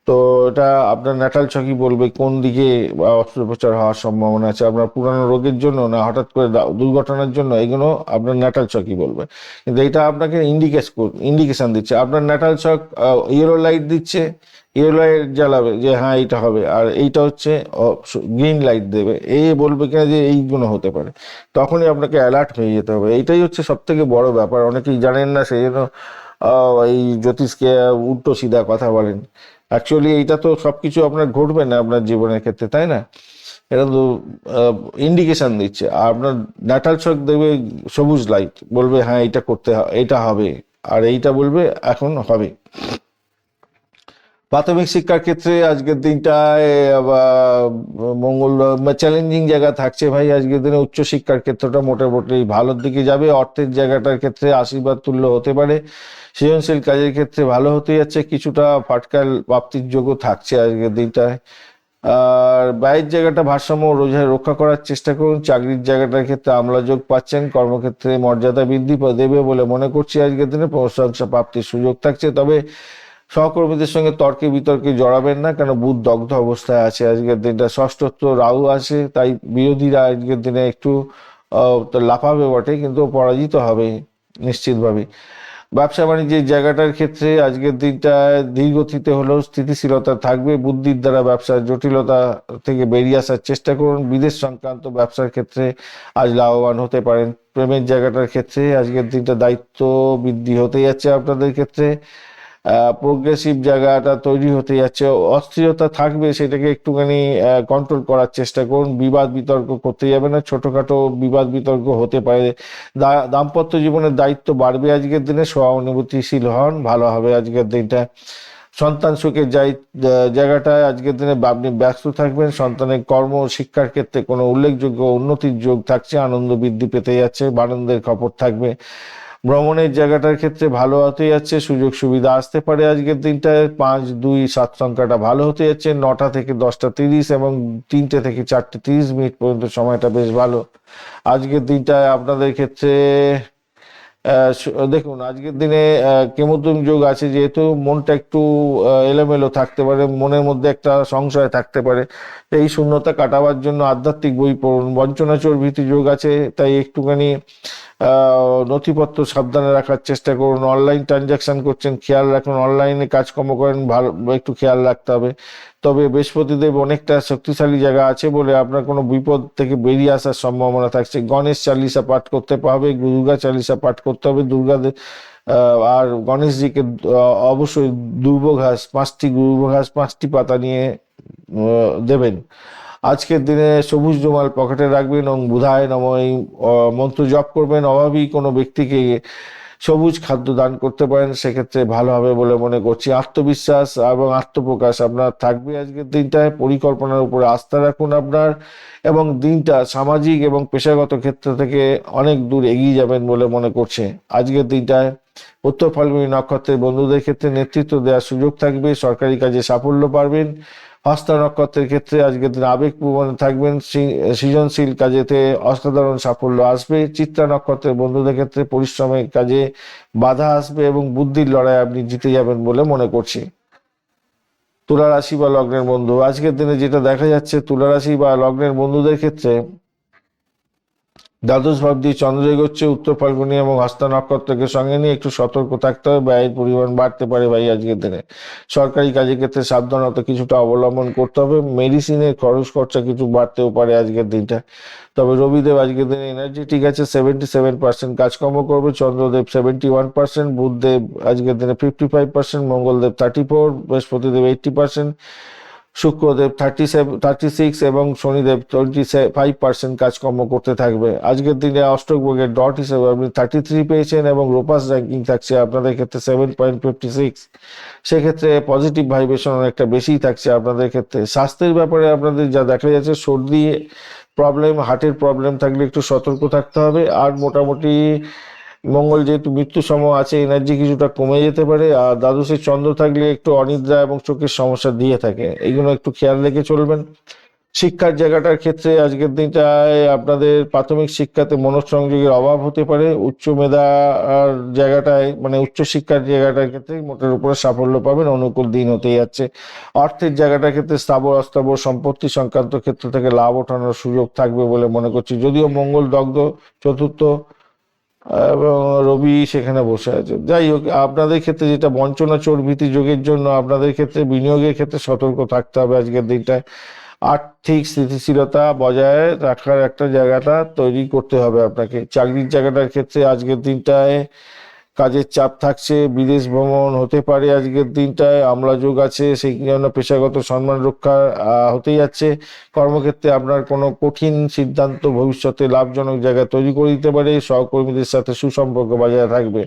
তো এটা আপনার ন্যাটাল ছকই বলবে কোন দিকে অস্ত্রোপচার হওয়ার সম্ভাবনা আছে, আপনার পুরানো রোগের জন্য না হঠাৎ করে দুর্ঘটনার জন্য, এগুলো আপনার ন্যাটাল ছকই বলবে। কিন্তু এটা আপনাকে ইন্ডিকেশন দিচ্ছে, আপনার ন্যাটাল ছক ইয়েলো লাইট দিচ্ছে, ইয়েলো লাইট জ্বালাবে যে হ্যাঁ এইটা হবে, আর এইটা হচ্ছে গ্রিন লাইট দেবে, এই বলবে কিনা যে এইগুলো হতে পারে, তখনই আপনাকে অ্যালার্ট হয়ে যেতে হবে। এইটাই হচ্ছে সব থেকে বড় ব্যাপার, অনেকেই জানেন না, সেই জন্য এই জ্যোতিষকে উল্টো সিধা কথা বলেন। অ্যাকচুয়ালি এইটা তো সবকিছু আপনার ঘটবে না আপনার জীবনের ক্ষেত্রে, তাই না? এটা তো ইন্ডিকেশন দিচ্ছে, আর আপনার ন্যাটাল ছক দেবে সবুজ লাইট, বলবে হ্যাঁ এটা এটা হবে, আর এইটা বলবে এখন হবে। প্রাথমিক শিক্ষার ক্ষেত্রে আজকের দিনটায় মঙ্গল চ্যালেঞ্জিং জায়গা থাকছে ভাই। আজকের দিনে উচ্চশিক্ষার ক্ষেত্রটা মোটামুটি ভালোর দিকে যাবে, অর্থের জায়গাটার ক্ষেত্রে আশীর্বাদ তুল্য হতে পারে, সৃজনশীল কাজের ক্ষেত্রে ভালো হতে যাচ্ছে, কিছুটা ফাটকাল প্রাপ্তির যোগও থাকছে আজকের দিনটায়। আর ব্যয়ের জায়গাটা ভারসাম্য রক্ষা করার চেষ্টা করুন। চাকরির জায়গাটার ক্ষেত্রে আমলাযোগ পাচ্ছেন, কর্মক্ষেত্রে মর্যাদা বৃদ্ধি দেবে বলে মনে করছি আজকের দিনে, প্রশংসা প্রাপ্তির সুযোগ থাকছে। তবে সহকর্মীদের সঙ্গে তর্কে বিতর্কে জড়াবেন না, কেন বুধ দগ্ধ অবস্থায় আছে আজকের দিনটা। ষষ্ঠত্ব রাহু আছে, তাই বিরোধীরা আজকের দিনে একটু লাফাবে বটে, কিন্তু পরাজিত হবে নিশ্চিতভাবে। ব্যবসা বাণিজ্যের জায়গাটার ক্ষেত্রে আজকের দিনটা ধীরগতিতে হলেও স্থিতিশীলতা থাকবে। বুদ্ধির দ্বারা ব্যবসার জটিলতা থেকে বেরিয়ে আসার চেষ্টা করুন। বিদেশ সংক্রান্ত ব্যবসার ক্ষেত্রে আজ লাভবান হতে পারেন। প্রেমের জায়গাটার ক্ষেত্রে আজকের দিনটা দায়িত্ব বৃদ্ধি হতে যাচ্ছে আপনাদের ক্ষেত্রে। প্রোগ্রেসিভ জায়গাটা তৈরি হতে যাচ্ছে। অস্থিরতা থাকবে, সেটাকে একটুখানি কন্ট্রোল করার চেষ্টা করুন। বিবাদ বিতর্ক করতে যাবে না, ছোটখাটো বিবাদ বিতর্ক হতে পারে। দাম্পত্য জীবনের দায়িত্ব বাড়বে আজকের দিনে, সহানুভূতিশীল হন, ভালো হবে আজকের দিনটা। সন্তান সুখের জায়গাটায় আজকের দিনে আপনি ব্যস্ত থাকবেন। সন্তানের কর্ম শিক্ষার ক্ষেত্রে কোনো উল্লেখযোগ্য উন্নতির যোগ থাকছে, আনন্দ বৃদ্ধি পেতে যাচ্ছে, আনন্দের খবর থাকবে। ভ্রমণের জায়গাটার ক্ষেত্রে ভালো হতে যাচ্ছে, সুযোগ সুবিধা আসতে পারে আজকের দিনটায়। 5, 2, 7 সংখ্যাটা ভালো হতে যাচ্ছে। 9টা থেকে 10টা 30 এবং 3টে থেকে 4টে 30 মিনিট পর্যন্ত সময়টা বেশ ভালো আজকের দিনটায় আপনাদের ক্ষেত্রে। দেখুন আজকের দিনে কেমোদ্যম যোগ আছে, যেহেতু মনটা একটু এলোমেলো থাকতে পারে, মনের মধ্যে একটা সংশয় থাকতে পারে। এই শূন্যতা কাটাবার জন্য আধ্যাত্মিক বই পড়ুন। বঞ্চনা চর্বিতি যোগ আছে, তাই একটুখানি নথিপত্র সাবধানে রাখার চেষ্টা করুন। অনলাইন ট্রানজাকশন করছেন, খেয়াল রাখুন। অনলাইনে কাজকর্ম করেন, ভালো একটু খেয়াল রাখতে হবে। তবে বৃহস্পতিদেব অনেকটা শক্তিশালী জায়গা আছে বলে আপনার কোনো বিপদ থেকে বেরিয়ে আসার সম্ভাবনা থাকছে। গণেশ চালিসা পাঠ করতে হবে, দুর্গা চালিসা পাঠ করতে হবে। আর গণেশজিকে অবশ্যই দুর্ব ঘাস 5টি, দুর্ব ঘাস 5টি পাতা নিয়ে দেবেন। আজকের দিনে সবুজ রুমাল পকেটে রাখবেন এবং বুধায় নমঃ এই মন্ত্র জপ করবেন। অভাবী কোনো ব্যক্তিকে সবুজ খাদ্য দান করতে পারেন, সেক্ষেত্রে ভালো হবে বলে মনে করছি। আত্মবিশ্বাস এবং আত্মপ্রকাশ আপনার থাকবে আজকের দিনটায়। পরিকল্পনার উপরে আস্থা রাখুন আপনার, এবং দিনটা সামাজিক এবং পেশাগত ক্ষেত্র থেকে অনেক দূর এগিয়ে যাবেন বলে মনে করছে আজকের দিনটায়। উত্তর ফাল্গুনী নক্ষত্রের বন্ধুদের ক্ষেত্রে নেতৃত্ব দেওয়ার সুযোগ থাকবে, সরকারি কাজে সাফল্য পাবেন। হস্তা নক্ষত্রের ক্ষেত্রে আজকের দিন আবেগপ্রবণ থাকবেন, সৃজনশীল কাজেতে অসাধারণ সাফল্য আসবে। চিত্রা নক্ষত্রের বন্ধুদের ক্ষেত্রে পরিশ্রমের কাজে বাধা আসবে এবং বুদ্ধির লড়াই আপনি জিতে যাবেন বলে মনে করছি। তুলা রাশি বা লগ্নের বন্ধু, আজকের দিনে যেটা দেখা যাচ্ছে, তুলা রাশি বা লগ্নের বন্ধুদের ক্ষেত্রে দ্বাদশ ভাব দিয়ে চন্দ্র এগোচ্ছে। উত্তর ফাল্গুনী এবং হস্তা নক্ষত্রকে সঙ্গে নিয়ে একটু সতর্ক থাকতে হবে, ব্যয়ের পরিমাণ বাড়তে পারে ভাই আজকের দিনে। সরকারি কাজের ক্ষেত্রে সাবধানতা কিছুটা অবলম্বন করতে হবে। মেডিসিনের খরচা কিছু বাড়তেও পারে আজকের দিনটা। তবে রবিদেব আজকের দিনে এনার্জি ঠিক আছে, 77% কাজকর্ম করবে। চন্দ্রদেব 71%, বুধদেব আজকের দিনে 55%, মঙ্গলদেব 34, বৃহস্পতিদেব 80%, শুক্রদেব 36 এবং শনিদেব 25% কাজকর্ম করতে থাকবে আজকের দিনে। অষ্টক ভাগের ডট হিসেবে আপনি 33 পেয়েছেন এবং রোপাস র্যাঙ্কিং থাকছে আপনাদের ক্ষেত্রে 7.56। সেক্ষেত্রে পজিটিভ ভাইব্রেশন অনেকটা বেশিই থাকছে আপনাদের ক্ষেত্রে। স্বাস্থ্যের ব্যাপারে আপনাদের যা দেখা যাচ্ছে, সর্দি প্রবলেম, হার্টের প্রবলেম থাকলে একটু সতর্ক থাকতে হবে। আর মোটামুটি মঙ্গল যেহেতু মৃত্যু সম আছে, এনার্জি কিছুটা কমে যেতে পারে। আর দ্বাদশে চন্দ্র থাকলে একটু অনিদ্রা এবং চোখের সমস্যা দিয়ে থাকে, এইগুলো একটু খেয়াল রেখে চলবেন। শিক্ষার জায়গাটার ক্ষেত্রে আজকের দিনটায় আপনাদের প্রাথমিক শিক্ষাতে মনোসংযোগের অভাব হতে পারে। উচ্চ মেধার জায়গাটায় মানে উচ্চ শিক্ষার জায়গাটার ক্ষেত্রে মোটের উপরে সাফল্য পাবেন, অনুকূল দিন হতে যাচ্ছে। অর্থের জায়গাটার ক্ষেত্রে স্থাবর অস্থাবর সম্পত্তি সংক্রান্ত ক্ষেত্র থেকে লাভ ওঠানোর সুযোগ থাকবে বলে মনে করছি, যদিও মঙ্গল দগ্ধ চতুর্থ এবং রবি সেখানে বসে আছে। যাই হোক, আপনাদের ক্ষেত্রে যেটা বঞ্চনা চর্বিতি যোগের জন্য আপনাদের ক্ষেত্রে বিনিয়োগের ক্ষেত্রে সতর্ক থাকতে হবে আজকের দিনটায়। আর্থিক স্থিতিশীলতা বজায় রাখার একটা জায়গাটা তৈরি করতে হবে আপনাকে। চাকরির জায়গাটার ক্ষেত্রে আজকের দিনটায় কাজের চাপ থাকছে, বিদেশ ভ্রমণ হতে পারে আজকের দিনটায়, আমলা যোগ আছে, সেই জন্য পেশাগত সম্মান রক্ষা হতে যাচ্ছে। কর্মক্ষেত্রে আপনার কোনো কঠিন সিদ্ধান্ত ভবিষ্যতে লাভজনক জায়গা তৈরি করে দিতে পারে, সহকর্মীদের সাথে সুসম্পর্ক বজায় থাকবে।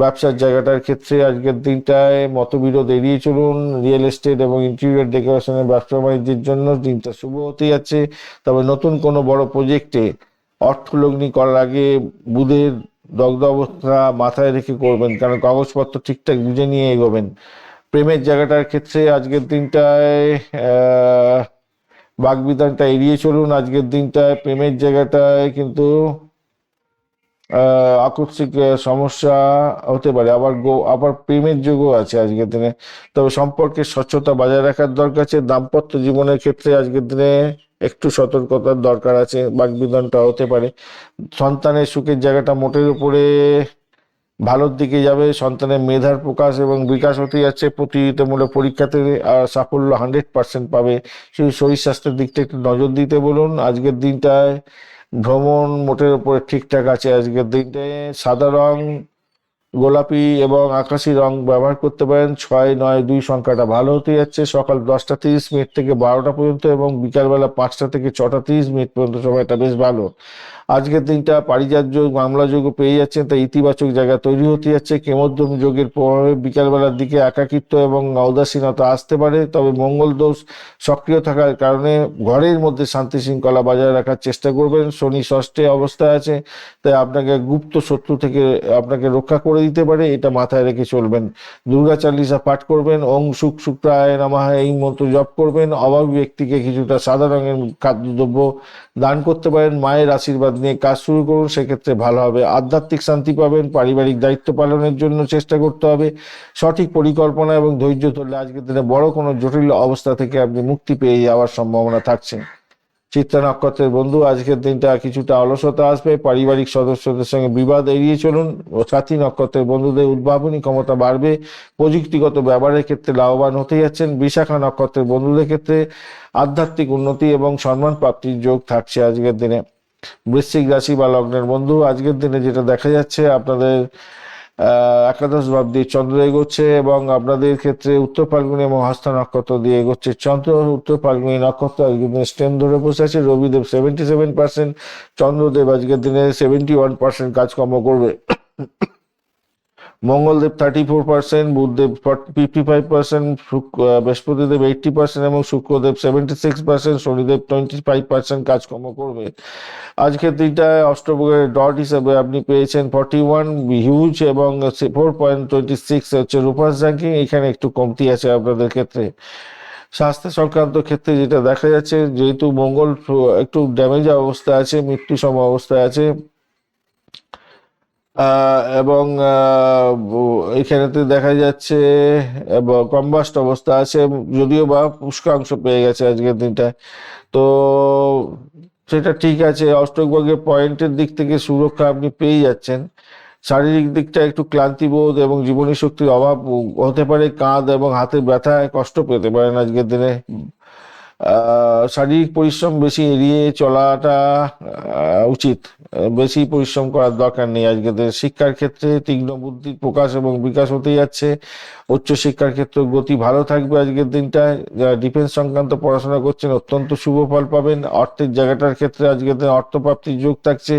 ব্যবসার জায়গাটার ক্ষেত্রে আজকের দিনটায় মতবিরোধ এড়িয়ে চলুন। রিয়েল এস্টেট এবং ইন্টেরিয়র ডেকোরেশনের ব্যবসা বাণিজ্যের জন্য দিনটা শুভ হতে যাচ্ছে। তবে নতুন কোনো বড় প্রজেক্টে অর্থলগ্নি করার আগে বুধের দগ্ধ অবস্থা মাথায় রেখে করবেন, কারণ কাগজপত্র ঠিকঠাক বুঝে নিয়ে এগোবেন। প্রেমের জায়গাটার ক্ষেত্রে আজকের দিনটায় বাগবিধানটা এড়িয়ে চলুন। আজকের দিনটায় প্রেমের জায়গাটায় কিন্তু আকস্মিক সমস্যা হতে পারে, আবার প্রেমের যোগও আছে আজকের দিনে। তবে সম্পর্কের স্বচ্ছতা বজায় রাখার দরকার আছে। দাম্পত্য জীবনের ক্ষেত্রে আজকের দিনে একটু সতর্কতার দরকার আছে, বাগবিধানটা হতে পারে। সন্তানের সুখের জায়গাটা মোটের উপরে ভালোর দিকে যাবে। সন্তানের মেধার প্রকাশ এবং বিকাশ হতে যাচ্ছে। প্রতিযোগিতামূলক পরীক্ষাতে সাফল্য 100% পাবে। শুধু শরীর স্বাস্থ্যের দিকটা একটু নজর দিতে বলুন আজকের দিনটায়। ভ্রমণ মোটের উপরে ঠিকঠাক আছে আজকের দিনটায়। সাদা রং গোলাপি এবং আকাশি রং ব্যবহার করতে পারেন। 6, 9, 2 সংখ্যাটা ভালো হতে যাচ্ছে। সকাল 10টা 30 মিনিট থেকে 12টা পর্যন্ত এবং বিকালবেলা 5টা থেকে 6টা 30 মিনিট পর্যন্ত সময়টা বেশ ভালো। আজকের দিনটা পারিজাত যোগ, মামলা যোগও পেয়ে যাচ্ছেন, তাই ইতিবাচক জায়গা তৈরি হতে যাচ্ছে। কেমোদ্যম যোগের প্রভাবে বিকালবেলার দিকে একাকিত্ব এবং উদাসীনতা আসতে পারে, তবে মঙ্গল দোষ সক্রিয় থাকার কারণে ঘরের মধ্যে শান্তি শৃঙ্খলা বজায় রাখার চেষ্টা করবেন। শনি ষষ্ঠে অবস্থায় আছে, তাই আপনাকে গুপ্ত শত্রু থেকে আপনাকে রক্ষা করে দিতে পারে, এটা মাথায় রেখে চলবেন। দুর্গা চালিসা পাঠ করবেন, ওং শুক শুক্রায় নমঃ এই মন্ত্র জপ করবেন। অভাবী ব্যক্তিকে কিছুটা সাদা রঙের খাদ্যদ্রব্য দান করতে পারেন। মায়ের আশীর্বাদ নিয়ে কাজ শুরু করুন, সেক্ষেত্রে ভালো হবে। আধ্যাত্মিক শান্তি পাবেন। পারিবারিক দায়িত্ব পালনের জন্য চেষ্টা করতে হবে। সঠিক পরিকল্পনা এবং ধৈর্য ধরলে আজকের দিনে বড় কোনো জটিল অবস্থা থেকে আপনি মুক্তি পেয়ে যাওয়ার সম্ভাবনা থাকছে। চিত্রা নক্ষত্রের বন্ধু, আজকের দিনটা কিছুটা অলসতা আসবে। পারিবারিক সদস্যদের সঙ্গে বিবাদ এড়িয়ে চলুন। ও সাথী নক্ষত্রের বন্ধুদের উদ্ভাবনী ক্ষমতা বাড়বে। প্রযুক্তিগত ব্যবহারের ক্ষেত্রে লাভবান হতে যাচ্ছেন। বিশাখা নক্ষত্রের বন্ধুদের ক্ষেত্রে আধ্যাত্মিক উন্নতি এবং সম্মান প্রাপ্তির যোগ থাকছে আজকের দিনে। বৃশ্চিক রাশি বা লগ্নের বন্ধু, আজকের দিনে যেটা দেখা যাচ্ছে আপনাদের একাদশ ভাব দিয়ে চন্দ্র এগোচ্ছে এবং আপনাদের ক্ষেত্রে উত্তর ফাল্গুনী এবং হস্ত নক্ষত্র দিয়ে এগোচ্ছে চন্দ্র। উত্তর ফাল্গুনী নক্ষত্র আজকের দিনে স্ট্রেন ধরে বসে আছে। রবিদেব 77%, চন্দ্রদেব আজকের দিনে 71% কাজকর্ম করবে। মঙ্গলদেব 34%, বুধদেব 55%, বৃহস্পতিদেব 80% এবং শুক্রদেব 76%, শনিদেব 25% কাজকর্ম করবে। আজকের দিনটায় অষ্টভুজের ডট হিসেবে আপনি পেয়েছেন 41 হিউজ এবং 4.26 হচ্ছে রূপাস র্যাঙ্কিং। এখানে একটু কমতি আছে আপনাদের ক্ষেত্রে। স্বাস্থ্য সংক্রান্ত ক্ষেত্রে যেটা দেখা যাচ্ছে, যেহেতু মঙ্গল একটু ড্যামেজ অবস্থায় আছে, মৃত্যু সম অবস্থায় আছে, এবং এখানেতে দেখা যাচ্ছে কম্বাস্ট অবস্থা আছে, যদিও বা পুষ্কাংশ পেয়ে গেছে আজকের দিনটায়, তো সেটা ঠিক আছে। অষ্টকভাগের পয়েন্টের দিক থেকে সুরক্ষা আপনি পেয়ে যাচ্ছেন। শারীরিক দিকটা একটু ক্লান্তিবোধ এবং জীবনী শক্তির অভাব হতে পারে। কাঁধ এবং হাতের ব্যথায় কষ্ট পেতে পারেন আজকের দিনে। শারীরিক পরিশ্রম বেশি এড়িয়ে চলাটা উচিত। বেশি পরিশ্রম করার দরকার নেই আজকের দিনে। শিক্ষার ক্ষেত্রে তীক্ষ্ণ বুদ্ধির প্রকাশ এবং বিকাশ হতে যাচ্ছে। উচ্চশিক্ষার ক্ষেত্রে গতি ভালো থাকবে আজকের দিনটায়। যারা ডিফেন্স সংক্রান্ত পড়াশোনা করছেন অত্যন্ত শুভ ফল পাবেন। অর্থের জায়গাটার ক্ষেত্রে আজকের দিনে অর্থপ্রাপ্তির যোগ থাকছে।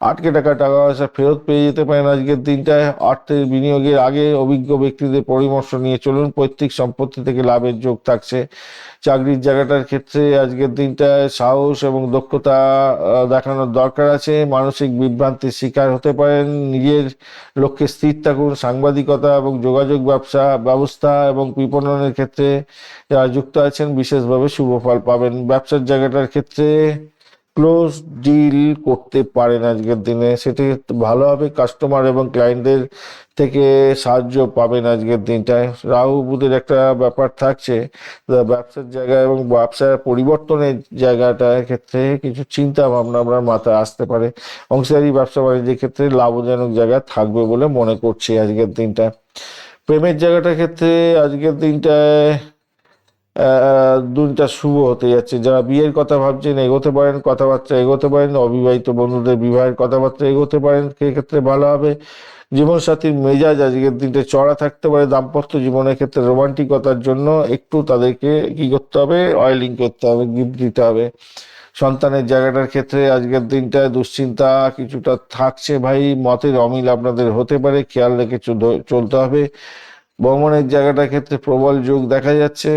আটকে টাকা পয়সা ফেরত পেয়ে যেতে পারেন আজকের দিনটায়। অর্থের বিনিয়োগের আগে অভিজ্ঞ ব্যক্তিদের পরামর্শ নিয়ে চলুন। পৈতৃক সম্পত্তি থেকে লাভের যোগ থাকছে। চাকরির জায়গাটার ক্ষেত্রে আজকের দিনটায় সাহস এবং দক্ষতা দেখানোর দরকার আছে। মানসিক বিভ্রান্তির শিকার হতে পারেন। নিজের লক্ষ্যে স্থির থাকুন। সাংবাদিকতা এবং যোগাযোগ ব্যবস্থা এবং বিপণনের ক্ষেত্রে যারা যুক্ত আছেন বিশেষভাবে শুভ ফল পাবেন। ব্যবসার জায়গাটার ক্ষেত্রে ক্লোজ ডিল করতে পারেন আজকের দিনে, সেটি ভালো হবে। কাস্টমার এবং ক্লায়েন্টদের থেকে সাহায্য পাবেন আজকের দিনটায়। রাহু বুধের একটা ব্যাপার থাকছে, ব্যবসার জায়গা এবং ব্যবসার পরিবর্তনের জায়গাটার ক্ষেত্রে কিছু চিন্তা ভাবনা আপনার মাথায় আসতে পারে। অংশীদারি ব্যবসা বাণিজ্যের ক্ষেত্রে লাভজনক জায়গা থাকবে বলে মনে করছি আজকের দিনটায়। প্রেমের জায়গাটার ক্ষেত্রে আজকের দিনটায় দিনটা শুভ হতে যাচ্ছে। যারা বিয়ের কথা ভাবছেন এগোতে পারেন, কথাবার্তা এগোতে পারেন। অবিবাহিত বন্ধুদের বিবাহের কথাবার্তা এগোতে পারেন, সেক্ষেত্রে ভালো হবে। জীবনসাথীর মেজাজ আজকের দিনটা চড়া থাকতে পারে। দাম্পত্য জীবনের ক্ষেত্রে রোমান্টিকতার জন্য একটু তাদেরকে কি করতে হবে, অয়েলিং করতে হবে, গিফট দিতে হবে। সন্তানের জায়গাটার ক্ষেত্রে আজকের দিনটায় দুশ্চিন্তা কিছুটা থাকছে ভাই। মতের অমিল আপনাদের হতে পারে, খেয়াল রেখে চলতে হবে। ভ্রমণের জায়গাটার ক্ষেত্রে প্রবল যোগ দেখা যাচ্ছে।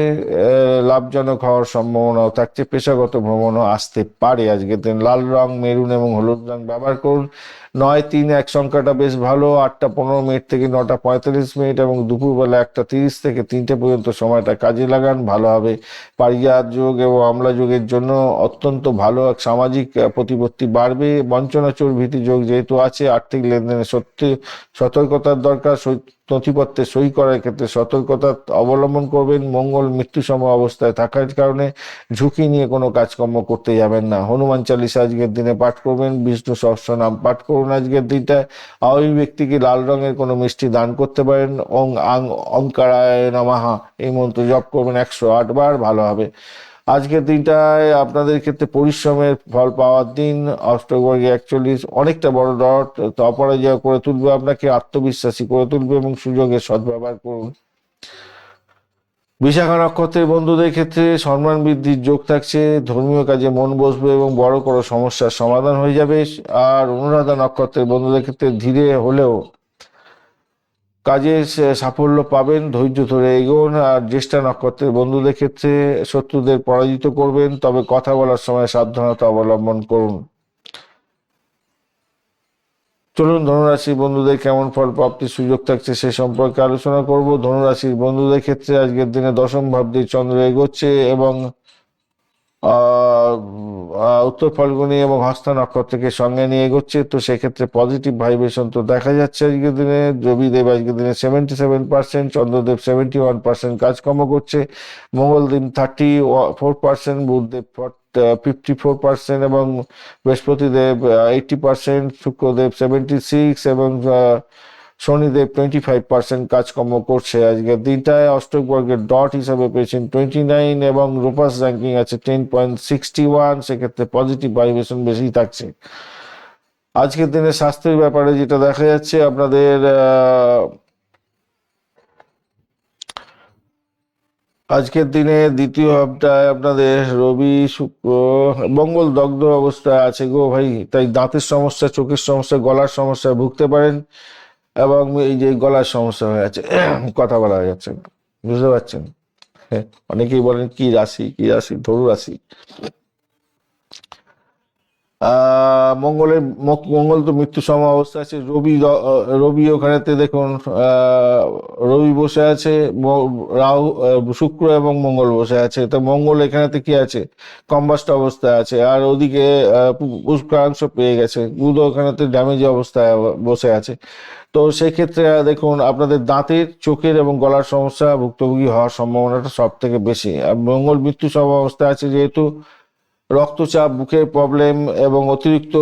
লাভজনক হওয়ার সম্ভাবনাও থাকছে। পেশাগত ভ্রমণও আসতে পারে আজকের দিন। লাল রং, মেরুন এবং হলুদ রং ব্যবহার করুন। 9, 3, 1 সংখ্যাটা বেশ ভালো। 8টা 15 মিনিট থেকে 9টা 45 মিনিট এবং দুপুরবেলা 1টা 30 থেকে 3টে পর্যন্ত সময়টা কাজে লাগান, ভালো হবে। পারিজাত যোগ এবং আমলা যোগের জন্য অত্যন্ত ভালো। এক সামাজিক প্রতিপত্তি বাড়বে। বঞ্চনা চোর ভীতি যোগ যেহেতু আছে, আর্থিক লেনদেনে সত্যি সতর্কতার দরকার। নথিপত্রে সই করার ক্ষেত্রে সতর্কতা অবলম্বন করবেন। মঙ্গল মৃত্যুসম অবস্থায় থাকার কারণে ঝুঁকি নিয়ে কোনো কাজকর্ম করতে যাবেন না। হনুমান চালিসা আজকের দিনে পাঠ করবেন। বিষ্ণু সহস্রনাম পাঠ করুন আজকের দিনটায়। ওই ব্যক্তিকে লাল রঙের কোনো মিষ্টি দান করতে পারেন। ওং আং অঙ্কারায় নমঃ এই মন্ত্র জপ করবেন 108 বার, ভালো হবে। আজকের দিনটায় আপনাদের ক্ষেত্রে পরিশ্রমের ফল পাওয়ার দিন। অষ্টবর্গে 41 অনেকটা বড় ডট, তো অপরাজয় করে তুলবে, আপনাকে আত্মবিশ্বাসী করে তুলবে এবং সুযোগের সদ্ব্যবহার করুন। বিশাখা নক্ষত্রের বন্ধুদের ক্ষেত্রে সম্মান বৃদ্ধির যোগ থাকছে, ধর্মীয় কাজে মন বসবে এবং বড় কোনো সমস্যার সমাধান হয়ে যাবে। আর অনুরাধা নক্ষত্রের বন্ধুদের ক্ষেত্রে ধীরে হলেও কাজে সাফল্য পাবেন, ধৈর্য ধরে এগোন। আর জ্যেষ্ঠা নক্ষত্রের বন্ধুদের ক্ষেত্রে শত্রুদের পরাজিত করবেন, তবে কথা বলার সময় সাবধানতা অবলম্বন করুন। চলুন ধনুরাশির বন্ধুদের কেমন ফল প্রাপ্তির সুযোগ থাকছে সে সম্পর্কে আলোচনা করব। ধনুরাশির বন্ধুদের ক্ষেত্রে আজকের দিনে দশম ভাব দিয়ে চন্দ্র এগোচ্ছে এবং উত্তর ফাল্গুনী এবং হস্তা নক্ষত্রকে সঙ্গে নিয়ে এগোচ্ছে, তো সেক্ষেত্রে পজিটিভ ভাইব্রেশন তো দেখা যাচ্ছে আজকের দিনে। রবিদেব আজকের দিনে 77%, চন্দ্রদেব 71% কাজকর্ম করছে, মঙ্গল দিন 34%, বুধদেব 54% এবং বৃহস্পতিদেব 80%, শুক্রদেব 76 এবং শনিদেব 25% কাজকর্ম করছে আজকের দিনটায়। অষ্টক বর্গের ডট হিসাবে পেয়েছেন 29 এবং রূপাস র্যাঙ্কিং আছে 10.61, সেক্ষেত্রে পজিটিভ ভাইব্রেশন বেশি থাকছে। আজকের দিনে স্বাস্থ্যের ব্যাপারে যেটা দেখা যাচ্ছে, আপনাদের আজকের দিনে দ্বিতীয় হাফটায় আপনাদের রবি শুক্র মঙ্গল দগ্ধ অবস্থায় আছে গো ভাই, তাই দাঁতের সমস্যা, চোখের সমস্যা, গলার সমস্যায় ভুগতে পারেন এবং এই যে গলার সমস্যা হয়ে আছে, কথা বলা যাচ্ছে না, বুঝতে পারছেন? অনেকেই বলেন কি রাশি, কি রাশি? ধনু রাশি। মঙ্গল তো মৃত্যু সম অবস্থা আছে। রবি ওখানেতে দেখুন, রবি বসে আছে, রাহু, শুক্র এবং মঙ্গল বসে আছে। তো মঙ্গল এখানেতে কি আছে, কম্বাস্ট অবস্থায় আছে, আর ওদিকে পুষ্করাংশ পেয়ে গেছে। বুধ ওখানেতে ড্যামেজ অবস্থায় বসে আছে। তো সেক্ষেত্রে দেখুন আপনাদের দাঁতের, চোখের এবং গলার সমস্যা ভুক্তভোগী হওয়ার সম্ভাবনাটা সব থেকে বেশি। আর মঙ্গল মৃত্যু সম অবস্থায় আছে যেহেতু রক্তচাপ, বুকের প্রবলেম এবং অতিরিক্ত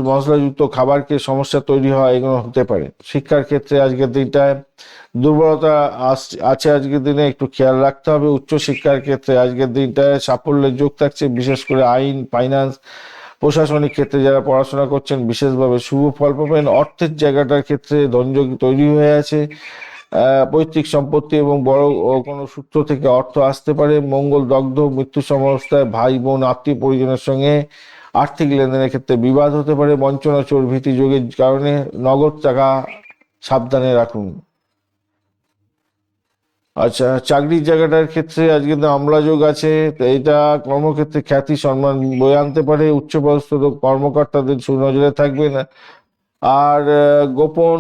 মশলাযুক্ত খাবারকে সমস্যা তৈরি হয়, এগুলো হতে পারে। শিক্ষার ক্ষেত্রে আজকের দিনটায় দুর্বলতা আছে, আজকের দিনে একটু খেয়াল রাখতে হবে। উচ্চশিক্ষার ক্ষেত্রে আজকের দিনটায় সাফল্যের যোগ থাকছে, বিশেষ করে আইন, ফাইন্যান্স, প্রশাসনিক ক্ষেত্রে যারা পড়াশোনা করছেন বিশেষভাবে শুভ ফল পাবেন। অর্থের জায়গাটার ক্ষেত্রে ধনযোগ তৈরি হয়ে আছে, পৈতৃক সম্পত্তি এবং বড় কোনো সূত্র থেকে অর্থ আসতে পারে। মঙ্গল দগ্ধ মৃত্যু সমস্যায় ভাই বোন আত্মীয় পরিজনের সঙ্গে আর্থিক লেনদেনের ক্ষেত্রে বিবাদ হতে পারে। বঞ্চনা, চোর, ভীতি যোগের কারণে নগদ টাকা সাবধানে রাখুন। আচ্ছা, চাকরির জায়গাটার ক্ষেত্রে আজকে তো অম্লযোগ আছে, তো এটা কর্মক্ষেত্রে খ্যাতি সম্মান বয়ে আনতে পারে। উচ্চপদস্থ কর্মকর্তাদের সুনজরে থাকবেন। আর গোপন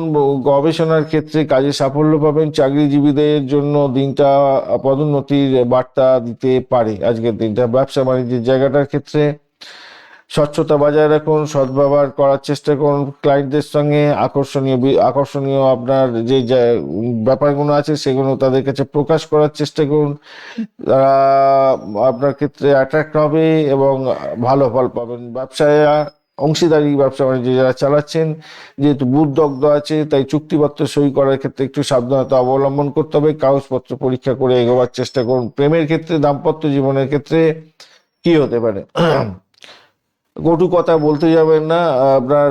গবেষণার ক্ষেত্রে কাজে সাফল্য পাবেন। চাকরিজীবীদের জন্য দিনটা পদোন্নতির বার্তা দিতে পারে আজকের দিনটা। ব্যবসা বাণিজ্যের জায়গাটার ক্ষেত্রে স্বচ্ছতা বজায় রাখুন, সদ্ব্যবহার করার চেষ্টা করুন ক্লায়েন্টদের সঙ্গে। আকর্ষণীয় আপনার যে ব্যাপারগুলো আছে সেগুলো তাদের কাছে প্রকাশ করার চেষ্টা করুন। তারা আপনার ক্ষেত্রে অ্যাট্রাক্ট হবে এবং ভালো ফল পাবেন। ব্যবসায় অংশীদারি ব্যবসা বাণিজ্য যারা চালাচ্ছেন, যেহেতু বুধ দগ্ধ আছে, তাই চুক্তিপত্র সই করার ক্ষেত্রে একটু সাবধানতা অবলম্বন করতে হবে। কাগজপত্র পরীক্ষা করে এগোবার চেষ্টা করুন। প্রেমের ক্ষেত্রে, দাম্পত্য জীবনের ক্ষেত্রে কি হতে পারে, কটু কথা বলতে যাবেন না। আপনার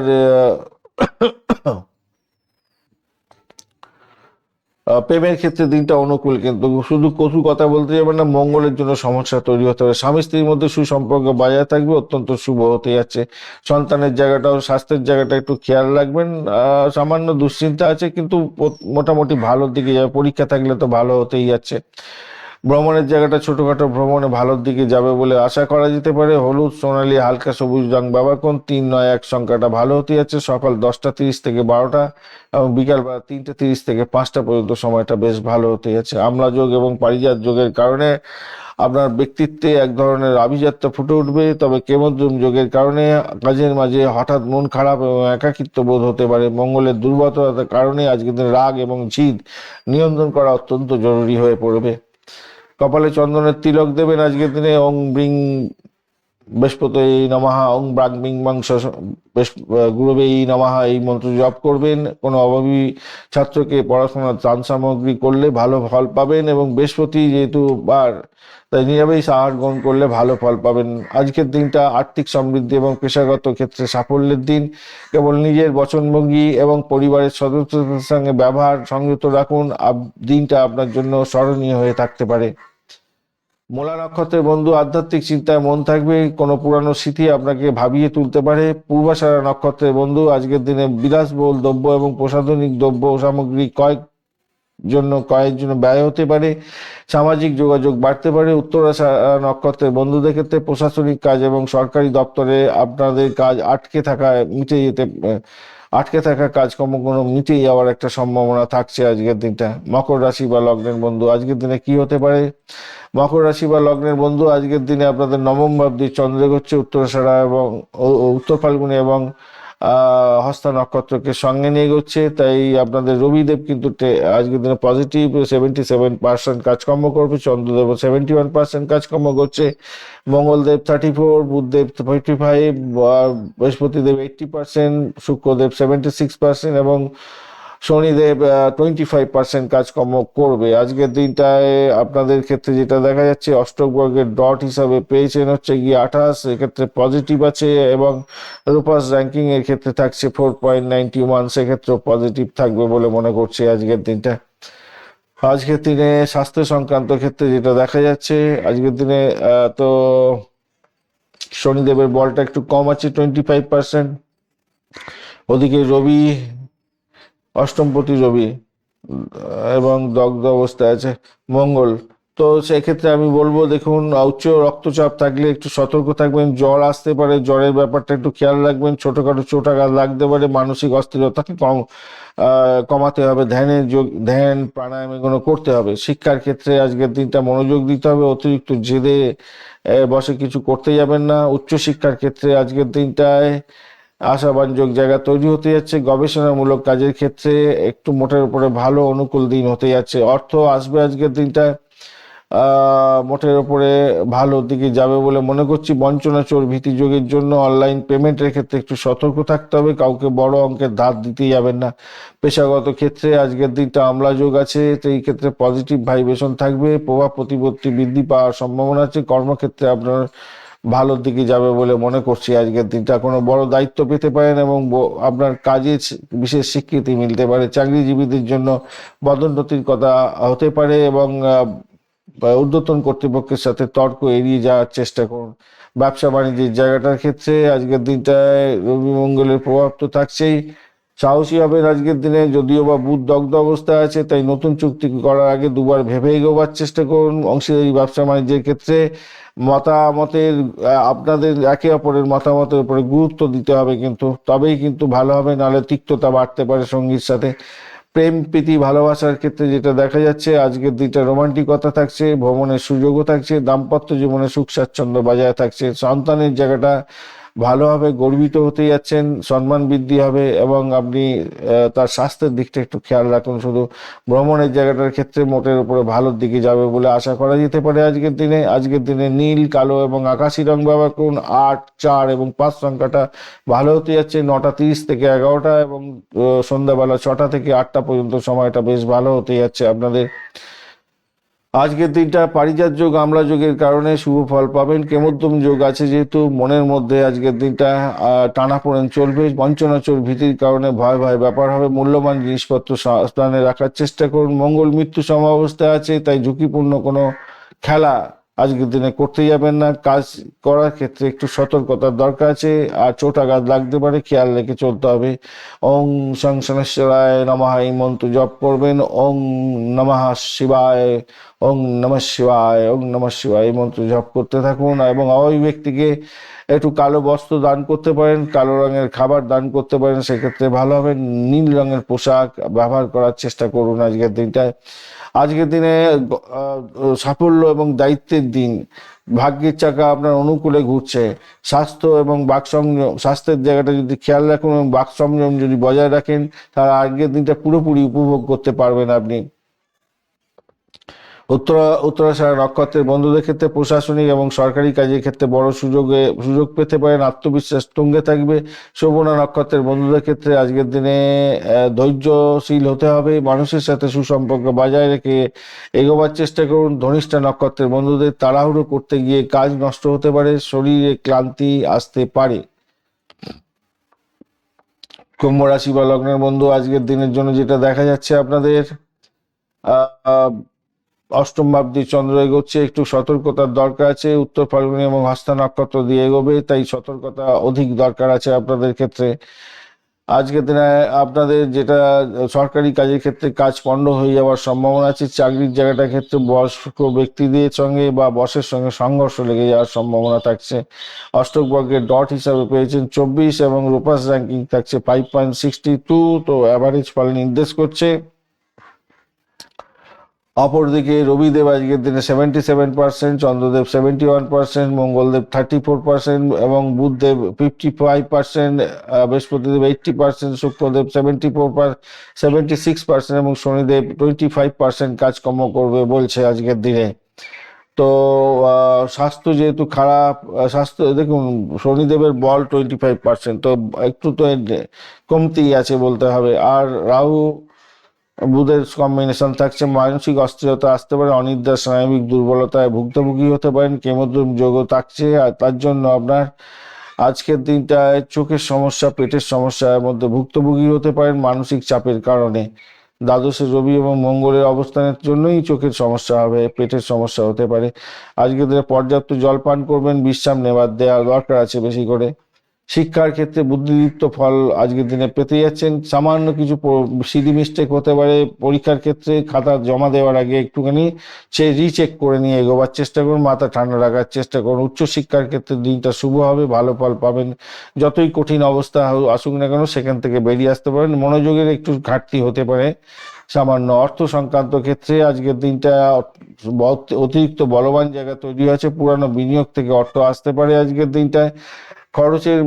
প্রেমের ক্ষেত্রে দিনটা অনুকূল, কিন্তু শুধু কটু কথা বলতে যাবেন না, মঙ্গলের জন্য সমস্যা তৈরি হতে পারে। স্বামী স্ত্রীর মধ্যে সুসম্পর্ক বজায় থাকবে, অত্যন্ত শুভ হতে যাচ্ছে। সন্তানের জায়গাটাও, স্বাস্থ্যের জায়গাটা একটু খেয়াল রাখবেন। সামান্য দুশ্চিন্তা আছে, কিন্তু মোটামুটি ভালোর দিকে যাবে। পরীক্ষা থাকলে তো ভালো হতেই যাচ্ছে। ভ্রমণের জায়গাটা ছোটখাটো ভ্রমণে ভালোর দিকে যাবে বলে আশা করা যেতে পারে। হলুদ, সোনালী, হালকা সবুজ রং ব্যবহার করুন। 391 সংখ্যাটা ভালো হতে যাচ্ছে। সকাল 10টা 30 থেকে 12টা এবং বিকাল বেলা 3টে 30 থেকে 5টা পর্যন্ত সময়টা বেশ ভালো হতে যাচ্ছে। আমলা যোগ এবং পারিজাত যোগের কারণে আপনার ব্যক্তিত্বে এক ধরনের আভিজাত্য ফুটে উঠবে, তবে কেমদ্রুম যোগের কারণে কাজের মাঝে হঠাৎ মন খারাপ এবং একাকিত্ব বোধ হতে পারে। মঙ্গলের দুর্বলতার কারণে আজকের দিনে রাগ এবং জিদ নিয়ন্ত্রণ করা অত্যন্ত জরুরি হয়ে পড়বে। কপালে চন্দনের তিলক দেবেন আজকের দিনে। ওং ব্রিং বৃহস্পতি নমঃ, ওং ব্রাহ্মিং মাংস গুরুবে নমঃ এই মন্ত্র জপ করবেন। কোনো অভাবী ছাত্রকে পড়াশোনার ত্রাণ সামগ্রী করলে ভালো ফল পাবেন, এবং বৃহস্পতি যেহেতু বার, তাই নিরামিষ আহার গ্রহণ করলে ভালো ফল পাবেন। আজকের দিনটা আর্থিক সমৃদ্ধি এবং পেশাগত ক্ষেত্রে সাফল্যের দিন। কেবল নিজের বচনভঙ্গি এবং পরিবারের সদস্যদের সঙ্গে ব্যবহার সংযত রাখুন, দিনটা আপনার জন্য স্মরণীয় হয়ে থাকতে পারে। মূলা নক্ষত্রের বন্ধু, আধ্যাত্মিক চিন্তায় মন থাকবে, কোনো পুরানো স্মৃতি আপনাকে ভাবিয়ে তুলতে পারে। পূর্বাষাঢ়া নক্ষত্রের বন্ধু, আজকের দিনে বিলাসবহুল দ্রব্য এবং প্রসাধনিক দ্রব্য সামগ্রী ক্রয়ের জন্য ব্যয় হতে পারে। সামাজিক যোগাযোগ বাড়তে পারে। উত্তরাষাঢ়া নক্ষত্রের বন্ধুদের ক্ষেত্রে প্রশাসনিক কাজ এবং সরকারি দপ্তরে আপনাদের কাজ আটকে থাকা কাজকর্মগুলো মিটে যাওয়ার একটা সম্ভাবনা থাকছে আজকের দিনটা। মকর রাশি বা লগ্নের বন্ধু, আজকের দিনে কি হতে পারে? মকর রাশি বা লগ্নের বন্ধু, আজকের দিনে আপনাদের নবম ভাবটি চন্দ্র হচ্ছে উত্তরাষাঢ়া এবং উত্তর ফাল্গুনি এবং হস্তা নক্ষত্রকে সঙ্গে নিয়ে এগোচ্ছে, তাই আপনাদের রবিদেব কিন্তু আজকের দিনে পজিটিভ 77% কাজকর্ম করবে। চন্দ্রদেব 71% কাজকর্ম করছে। মঙ্গলদেব 34, বুধদেব 55, বৃহস্পতিদেব 80%, শুক্রদেব 76% এবং শনিদেব 25% কাজকর্ম করবে। আজকের দিনটায় আপনাদের ক্ষেত্রে যেটা দেখা যাচ্ছে, অষ্টক বর্গের ডট হিসাবে পেয়েছেন হচ্ছে গিয়ে 28, এক্ষেত্রে পজিটিভ আছে, এবং রূপাস র্যাঙ্কিং এর ক্ষেত্রে থাকছে 4.91, সেক্ষেত্রেও পজিটিভ থাকবে বলে মনে করছি আজকের দিনটা। আজকের দিনে স্বাস্থ্য সংক্রান্ত ক্ষেত্রে যেটা দেখা যাচ্ছে, আজকের দিনে তো শনিদেবের বলটা একটু কম আছে 25%, ওদিকে রবি অষ্টমপতি রবি এবং দগ্ধ অবস্থায় আছে মঙ্গল। তো সেক্ষেত্রে আমি বলবো, দেখুন, উচ্চ রক্তচাপ থাকলে একটু সতর্ক থাকবেন, জ্বর আসতে পারে, জ্বরের ব্যাপারটা একটু খেয়াল রাখবেন, ছোটখাটো চোটাঘাত লাগতে পারে, মানসিক অস্থিরতাকে কমাতে হবে, ধ্যান প্রাণায়াম এগুলো করতে হবে। শিক্ষার ক্ষেত্রে আজকের দিনটা মনোযোগ দিতে হবে, অতিরিক্ত জেদে বসে কিছু করতে যাবেন না। উচ্চশিক্ষার ক্ষেত্রে আজকের দিনটায় আশাবাঞ্জক জায়গা তৈরি হতে যাচ্ছে। গবেষণামূলক কাজের ক্ষেত্রে একটু মোটের উপরে ভালো অনুকূল দিন হতে যাচ্ছে। অর্থ আসবে আজকের দিনটায়, মোটের উপরে ভালো দিকে যাবে বলে মনে করছি। বঞ্চনা, চোর ভীতি যোগের জন্য অনলাইন পেমেন্টের ক্ষেত্রে একটু সতর্ক থাকতে হবে, কাউকে বড় অঙ্কের ধার দিতে যাবেন না। পেশাগত ক্ষেত্রে আজকের দিনটা আমলা যোগ আছে, তো এই ক্ষেত্রে পজিটিভ ভাইব্রেশন থাকবে, প্রভাব প্রতিপত্তি বৃদ্ধি পাওয়ার সম্ভাবনা আছে। কর্মক্ষেত্রে আপনার ভালোর দিকে যাবে বলে মনে করছি আজকের দিনটা। কোনো বড় দায়িত্ব পেতে পারেন এবং আপনার কাজে বিশেষ স্বীকৃতি মিলতে পারে। চাকরিজীবীদের জন্য পদোন্নতির কথা হতে পারে, এবং ঊর্ধ্বতন কর্তৃপক্ষের সাথে তর্ক এড়িয়ে যাওয়ার চেষ্টা করুন। ব্যবসা বাণিজ্যের জায়গাটার ক্ষেত্রে আজকের দিনটায় রবি মঙ্গলের প্রভাব তো থাকছেই। সাহসী হবেন আজকের দিনে, যদিও বা বুধ দগ্ধ অবস্থায় আছে, তাই নতুন চুক্তি করার আগে দুবার ভেবে এগোবার চেষ্টা করুন। অংশীদারি ব্যবসা বাণিজ্যের ক্ষেত্রে আপনাদের একে অপরের মতামতের উপরে গুরুত্ব দিতে হবে, কিন্তু তবেই কিন্তু ভালো হবে, নাহলে তিক্ততা বাড়তে পারে সঙ্গীর সাথে। প্রেম প্রীতি ভালোবাসার ক্ষেত্রে যেটা দেখা যাচ্ছে, আজকের দিনটা রোমান্টিকতা থাকছে, ভ্রমণের সুযোগও থাকছে, দাম্পত্য জীবনে সুখ স্বাচ্ছন্দ্য বজায় থাকছে। সন্তানের জায়গাটা ভালো হবে, গর্বিত হতে যাচ্ছেন, সম্মান বৃদ্ধি হবে, এবং আপনি তার স্বাস্থ্যের দিকটা একটু খেয়াল রাখুন। শুধু ভ্রমণের জায়গাটার ক্ষেত্রে মোটের উপরে ভালোর দিকে যাবে বলে আশা করা যেতে পারে আজকের দিনে নীল, কালো এবং আকাশি রং ব্যবহার করুন। 8, 4 এবং 5 সংখ্যাটা ভালো হতে যাচ্ছে। 9:30 থেকে 11টা এবং সন্ধ্যাবেলা 6টা থেকে 8টা পর্যন্ত সময়টা বেশ ভালো হতে যাচ্ছে আপনাদের। আজকের দিনটা পারিজাত যোগ, আমলা যোগের কারণে শুভ ফল পাবেন। কেমোদ্যম যোগ আছে যেহেতু, মনের মধ্যে আজকের দিনটা টানাপোড়েন চলবে। বঞ্চনা, চোর ভীতির কারণে ভয় ভয় ব্যাপার হবে। মূল্যবান জিনিসপত্র স্থানে রাখার চেষ্টা করুন। মঙ্গল মৃত্যু সমাবস্থায় আছে, তাই ঝুঁকিপূর্ণ কোনো খেলা আজকের দিনে করতে যাবেন না। কাজ করার ক্ষেত্রে একটু সতর্কতার দরকার আছে, আর চোটাঘাত লাগতে পারে, খেয়াল রেখে চলতে হবে। ওং শং শনেশ্বরায় নমঃ এই মন্ত্র জপ করবেন। ওং নমঃ শিবায়, ওং নমঃ শিবায়, ওং নমঃ শিবায় এই মন্ত্র জপ করতে থাকুন। এবং ওই ব্যক্তিকে একটু কালো বস্ত্র দান করতে পারেন, কালো রঙের খাবার দান করতে পারেন, সেক্ষেত্রে ভালো হবে। নীল রঙের পোশাক ব্যবহার করার চেষ্টা করুন আজকের দিনটায়। আজকের দিনে সাফল্য এবং দায়িত্বের দিন। ভাগ্যের চাকা আপনার অনুকূলে ঘুরছে। স্বাস্থ্য এবং স্বাস্থ্যের জায়গাটা যদি খেয়াল রাখুন এবং বাক সংযম যদি বজায় রাখেন, তাহলে আজকের দিনটা পুরোপুরি উপভোগ করতে পারবেন আপনি। উত্তরাষাঢ়া নক্ষত্রের বন্ধুদের ক্ষেত্রে প্রশাসনিক এবং সরকারি কাজের ক্ষেত্রে বড় সুযোগ পেতে পারেন, আত্মবিশ্বাস তুঙ্গে থাকবে। শোভনা নক্ষত্রের বন্ধুদের ক্ষেত্রে আজকের দিনে ধৈর্যশীল হতে হবে, মানুষের সাথে সুসম্পর্ক বজায় রেখে এগোবার চেষ্টা করুন। ধনিষ্ঠা নক্ষত্রের বন্ধুদের তাড়াহুড়ো করতে গিয়ে কাজ নষ্ট হতে পারে, শরীরে ক্লান্তি আসতে পারে। কুম্ভ রাশি বা লগ্নের বন্ধু, আজকের দিনের জন্য যেটা দেখা যাচ্ছে আপনাদের আহ অষ্টম ভাব দিয়ে চন্দ্র এগোচ্ছে, একটু সতর্কতার দরকার আছে। উত্তর ফাল্গুনী এবং হস্তা নক্ষত্র দিয়ে এগোবে, তাই সতর্কতা অধিক দরকার আছে আপনাদের ক্ষেত্রে। আজকের দিনে আপনাদের যেটা সরকারি কাজের ক্ষেত্রে কাজ পণ্ড হয়ে যাওয়ার সম্ভাবনা আছে। চাকরির জায়গাটার ক্ষেত্রে বয়স্ক ব্যক্তিদের সঙ্গে বা বসের সঙ্গে সংঘর্ষ লেগে যাওয়ার সম্ভাবনা থাকছে। অষ্টক বর্গের ডট হিসাবে পেয়েছেন 24 এবং রূপাস র্যাঙ্কিং থাকছে 5.62, তো অ্যাভারেজ ফল নির্দেশ করছে। অপরদিকে রবিদেব আজকের দিনে 77%, চন্দ্রদেব 71%, মঙ্গলদেব 34% এবং বুধদেব 55%, বৃহস্পতিদেব 80%, শুক্রদেব 76% এবং শনিদেব 25% কাজকর্ম করবে বলছে আজকের দিনে। তো স্বাস্থ্য যেহেতু খারাপ, স্বাস্থ্য দেখুন শনিদেবের বল 25%, তো একটু তো কমতি আছে বলতে হবে। আর রাহু বুধের কম্বিনেশন থাকছে, মানসিক অস্থিরতা আসতে পারে, অনিদ্রা, স্নায়বিক দুর্বলতায় ভুক্তভোগী হতে পারেন। কেমোদ্রম যোগও থাকছে, আর তার জন্য আপনার আজকের দিনটায় চোখের সমস্যা, পেটের সমস্যার মধ্যে ভুক্তভোগী হতে পারেন মানসিক চাপের কারণে। দ্বাদশে রবি এবং মঙ্গলের অবস্থানের জন্যই চোখের সমস্যা হবে, পেটের সমস্যা হতে পারে। আজকের দিনে পর্যাপ্ত জল পান করবেন, বিশ্রাম নেওয়ার দেওয়ার দরকার আছে বেশি করে। শিক্ষার ক্ষেত্রে বুদ্ধিদীপ্ত ফল আজকের দিনে পেতে যাচ্ছেন। সামান্য কিছু সিলি মিস্টেক হতে পারে পরীক্ষার ক্ষেত্রে, খাতা জমা দেওয়ার আগে একটুখানি রিচেক করে নিয়ে এগোবার চেষ্টা করুন, মাথা ঠান্ডা রাখার চেষ্টা করুন। উচ্চশিক্ষার ক্ষেত্রে দিনটা শুভ হবে, ভালো ফল পাবেন। যতই কঠিন অবস্থা আসুক না কেন সেখান থেকে বেরিয়ে আসতে পারেন। মনোযোগের একটু ঘাটতি হতে পারে সামান্য। অর্থ সংক্রান্ত ক্ষেত্রে আজকের দিনটা অতিরিক্ত বলবান জায়গা তৈরি হয়েছে, পুরানো বিনিয়োগ থেকে অর্থ আসতে পারে আজকের দিনটায়। খরচের